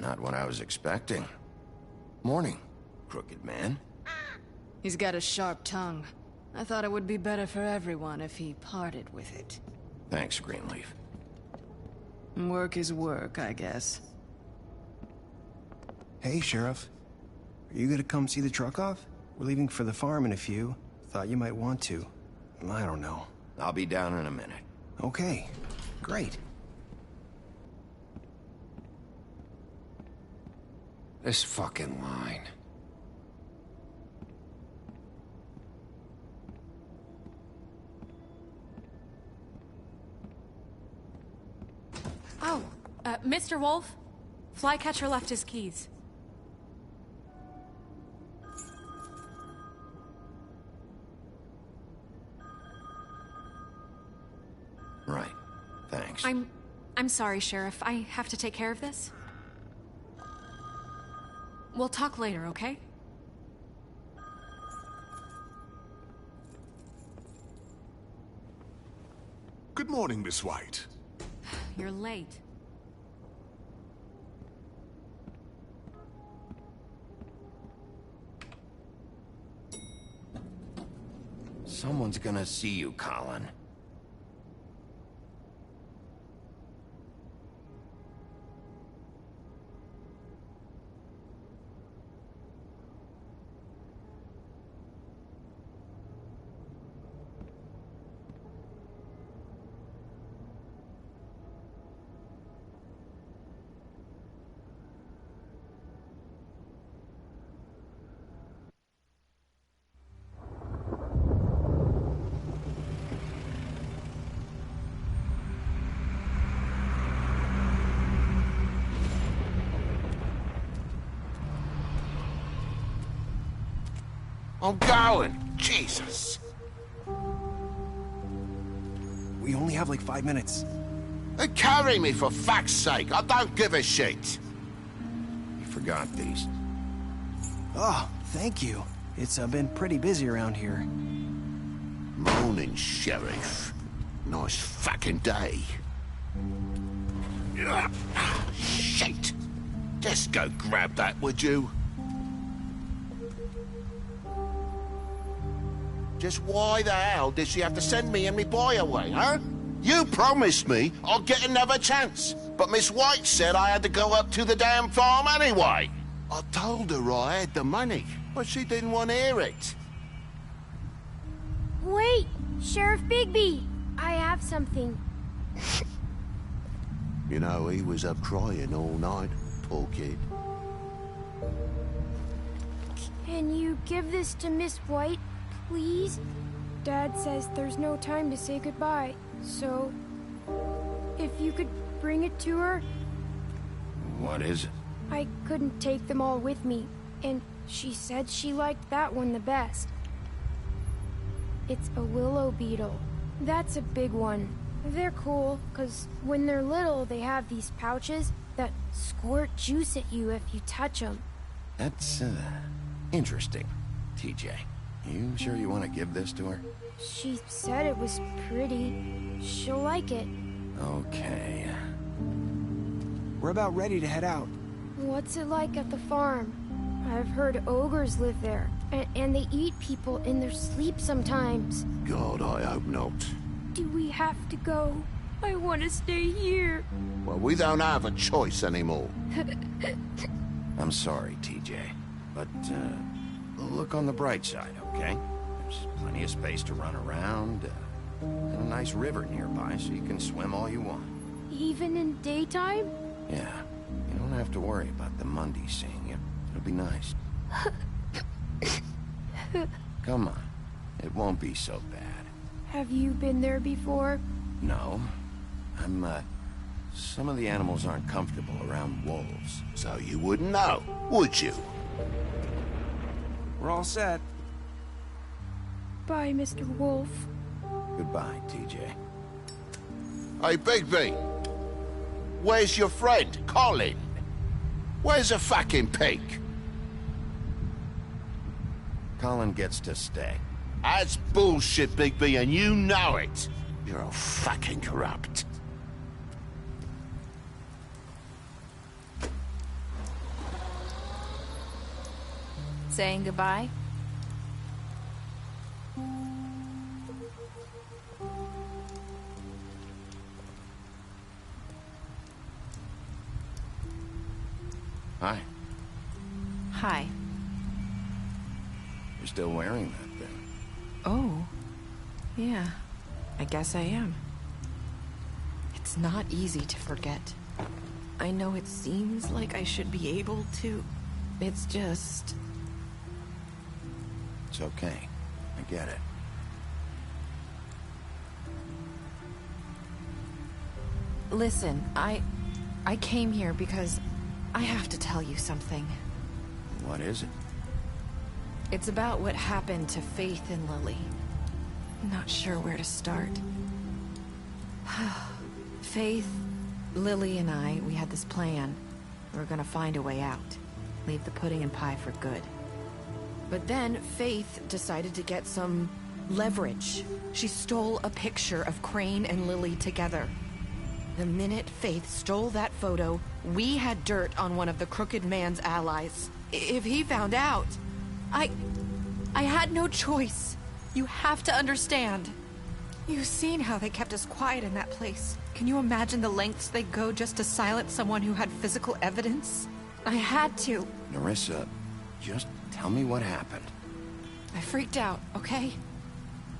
S2: Not what I was expecting. Morning, crooked man.
S1: He's got a sharp tongue. I thought it would be better for everyone if he parted with it.
S2: Thanks, Greenleaf.
S1: Work is work, I guess.
S19: Hey, Sheriff. Are you gonna come see the truck off? We're leaving for the farm in a few. Thought you might want to. I don't know.
S2: I'll be down in a minute.
S19: Okay, great.
S2: This fucking line.
S5: Oh, Mr. Wolf, Flycatcher left his keys.
S2: Right. Thanks.
S5: I'm sorry, Sheriff. I have to take care of this. We'll talk later, okay?
S14: Good morning, Miss White.
S5: You're late.
S2: Someone's gonna see you, Colin.
S18: I'm going. Jesus.
S19: We only have like 5 minutes.
S18: Carry me, for fuck's sake. I don't give a shit.
S2: You forgot these.
S19: Oh, thank you. It's been pretty busy around here.
S18: Morning, Sheriff. Nice fucking day. Shit. Just go grab that, would you? Just why the hell did she have to send me and me boy away, huh? You promised me I'd get another chance, but Miss White said I had to go up to the damn farm anyway. I told her I had the money, but she didn't want to hear it.
S15: Wait, Sheriff Bigby! I have something.
S18: You know, he was up crying all night, poor kid.
S15: Can you give this to Miss White, please? Dad says there's no time to say goodbye, so if you could bring it to her.
S2: What is it?
S15: I couldn't take them all with me, and she said she liked that one the best. It's a willow beetle. That's a big one. They're cool, because when they're little, they have these pouches that squirt juice at you if you touch them.
S2: That's, interesting, TJ. You sure you want to give this to her?
S15: She said it was pretty. She'll like it.
S19: Okay. We're about ready to head out.
S15: What's it like at the farm? I've heard ogres live there, and they eat people in their sleep sometimes.
S18: God, I hope not.
S15: Do we have to go? I want to stay here.
S18: Well, we don't have a choice anymore.
S2: I'm sorry, TJ, but, look on the bright side, okay? There's plenty of space to run around, and a nice river nearby so you can swim all you want.
S15: Even in daytime?
S2: Yeah, you don't have to worry about the Mundies seeing you. It'll be nice. Come on, it won't be so bad.
S15: Have you been there before?
S2: No, some of the animals aren't comfortable around wolves.
S18: So you wouldn't know, would you?
S19: We're all set.
S15: Bye, Mr. Wolf.
S2: Goodbye, TJ.
S18: Hey, Bigby. Where's your friend, Colin? Where's the fucking pig?
S2: Colin gets to stay.
S18: That's bullshit, Bigby, and you know it. You're all fucking corrupt.
S5: Saying goodbye?
S2: Hi.
S5: Hi.
S2: You're still wearing that thing.
S5: Oh. Yeah. I guess I am. It's not easy to forget. I know it seems like I should be able to. It's just...
S2: It's okay. I get it.
S5: Listen, I came here because I have to tell you something.
S2: What is it?
S5: It's about what happened to Faith and Lily. Not sure where to start. Faith, Lily, and I, we had this plan. We were gonna find a way out. Leave the pudding and pie for good. But then Faith decided to get some leverage. She stole a picture of Crane and Lily together. The minute Faith stole that photo, we had dirt on one of the Crooked Man's allies. If he found out, I had no choice. You have to understand. You've seen how they kept us quiet in that place. Can you imagine the lengths they go just to silence someone who had physical evidence? I had to.
S2: Nerissa, just tell me what happened.
S5: I freaked out, okay?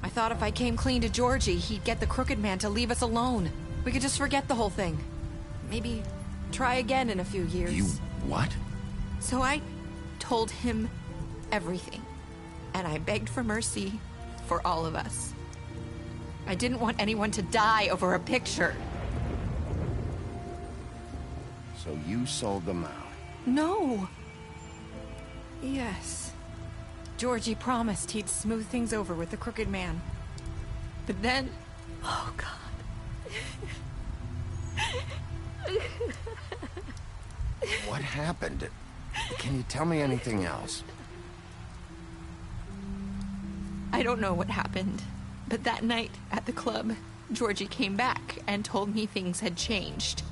S5: I thought if I came clean to Georgie, he'd get the Crooked Man to leave us alone. We could just forget the whole thing. Maybe try again in a few years.
S2: You what?
S5: So I told him everything. And I begged for mercy for all of us. I didn't want anyone to die over a picture.
S2: So you sold them out?
S5: No. Yes.
S20: Georgie promised he'd smooth things over with the Crooked Man. But then... Oh, God.
S2: What happened? Can you tell me anything else?
S20: I don't know what happened, but that night at the club, Georgie came back and told me things had changed.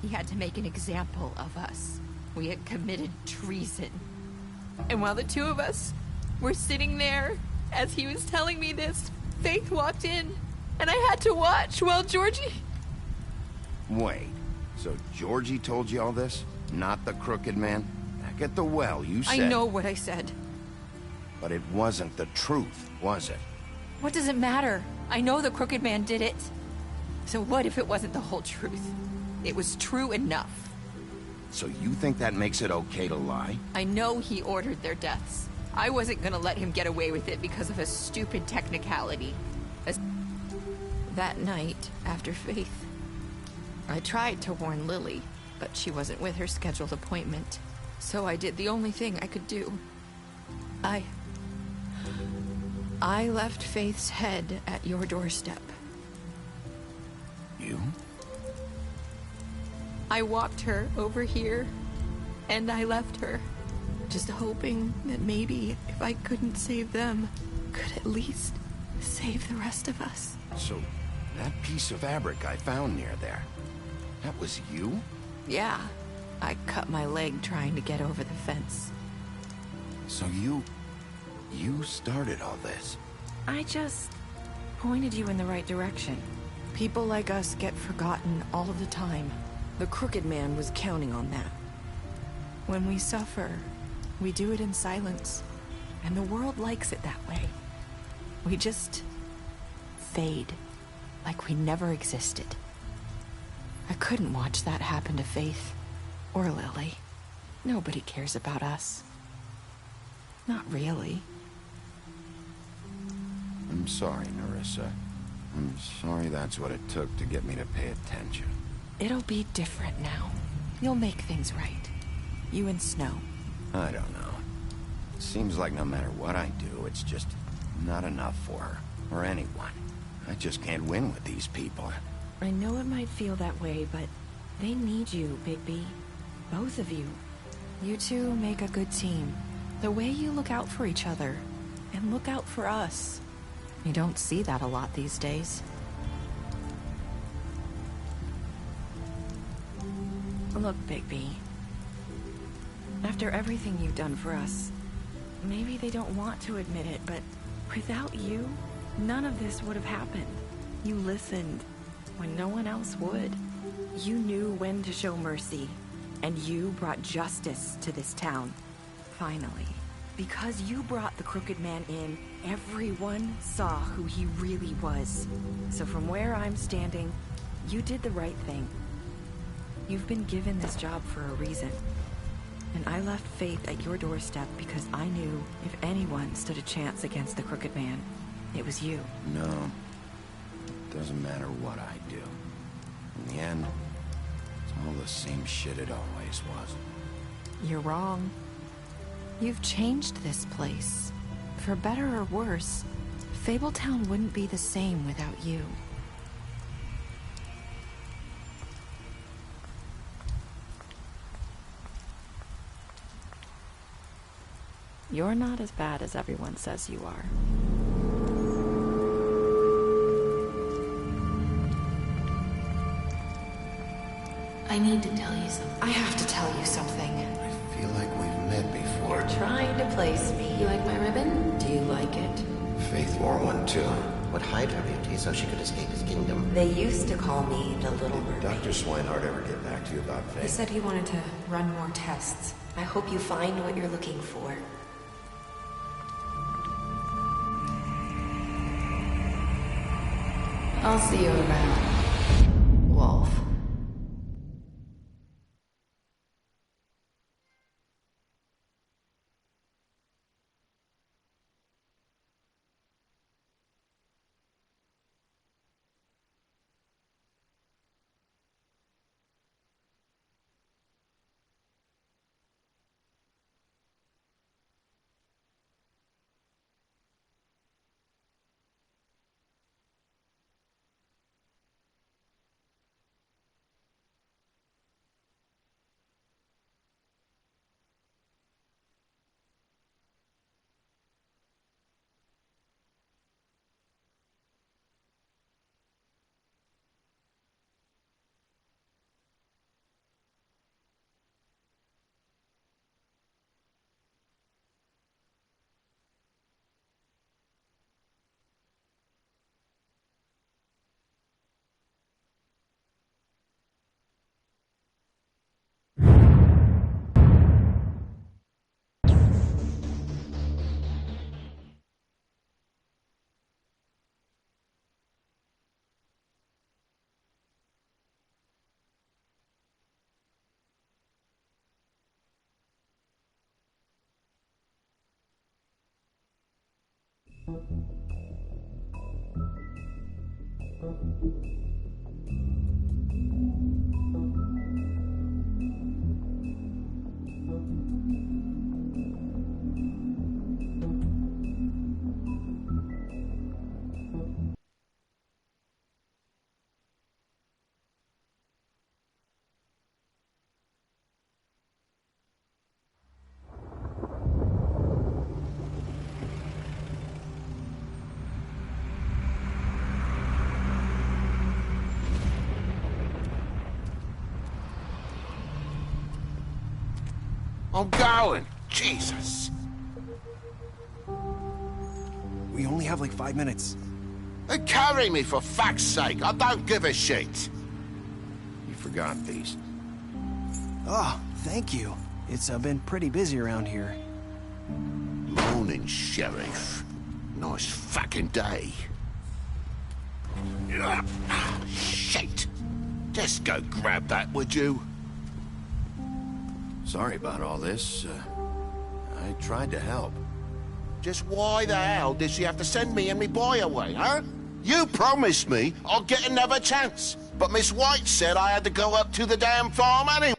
S20: He had to make an example of us. We had committed treason. And while the two of us were sitting there, as he was telling me this, Faith walked in, and I had to watch while Georgie...
S2: Wait, so Georgie told you all this? Not the Crooked Man? Back at the well, you said...
S20: I know what I said.
S2: But it wasn't the truth, was it?
S20: What does it matter? I know the Crooked Man did it. So what if it wasn't the whole truth? It was true enough.
S2: So you think that makes it okay to lie?
S20: I know he ordered their deaths. I wasn't gonna let him get away with it because of a stupid technicality. That night, after Faith, I tried to warn Lily, but she wasn't with her scheduled appointment. So I did the only thing I could do. I left Faith's head at your doorstep.
S2: You?
S20: I walked her over here, and I left her, just hoping that maybe if I couldn't save them, could at least save the rest of us.
S2: So, that piece of fabric I found near there, that was you?
S20: Yeah, I cut my leg trying to get over the fence.
S2: So you started all this?
S20: I just pointed you in the right direction. People like us get forgotten all the time. The Crooked Man was counting on that. When we suffer, we do it in silence, and the world likes it that way. We just fade, like we never existed. I couldn't watch that happen to Faith, or Lily. Nobody cares about us. Not really.
S2: I'm sorry, Nerissa. I'm sorry that's what it took to get me to pay attention.
S20: It'll be different now. You'll make things right. You and Snow.
S2: I don't know. It seems like no matter what I do, it's just not enough for her, or anyone. I just can't win with these people.
S20: I know it might feel that way, but they need you, Bigby. Both of you. You two make a good team. The way you look out for each other, and look out for us. You don't see that a lot these days. Look, Bigby. After everything you've done for us, maybe they don't want to admit it, but without you, none of this would have happened. You listened when no one else would. You knew when to show mercy, and you brought justice to this town. Finally. Because you brought the Crooked Man in, everyone saw who he really was. So from where I'm standing, you did the right thing. You've been given this job for a reason. And I left Faith at your doorstep because I knew if anyone stood a chance against the Crooked Man, it was you.
S2: No. It doesn't matter what I do. In the end, it's all the same shit it always was.
S20: You're wrong. You've changed this place. For better or worse, Fabletown wouldn't be the same without you. You're not as bad as everyone says you are.
S21: I need to tell you something.
S20: I have to tell you something.
S2: I feel like we've met before.
S21: You're trying to place me. You like my ribbon? Do you like it?
S2: Faith wore one too.
S22: Would hide her beauty so she could escape his kingdom.
S21: They used to call me the Little Mermaid.
S2: Did Dr. Swinehart ever get back to you about Faith?
S5: He said he wanted to run more tests.
S21: I hope you find what you're looking for. I'll see you around, Wolf.
S18: I'm going. Jesus.
S19: We only have like 5 minutes.
S18: Then carry me for fuck's sake. I don't give a shit.
S2: You forgot, Beast.
S19: Oh, thank you. It's been pretty busy around here.
S18: Morning, Sheriff. Nice fucking day. Shit. Just go grab that, would you?
S2: Sorry about all this. I tried to help.
S18: Just why the hell did she have to send me and me boy away, huh? You promised me I'll get another chance. But Miss White said I had to go up to the damn farm anyway.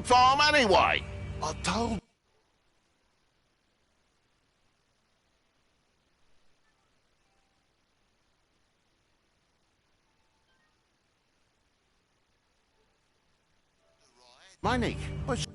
S18: Farm anyway. I told. Money. What's...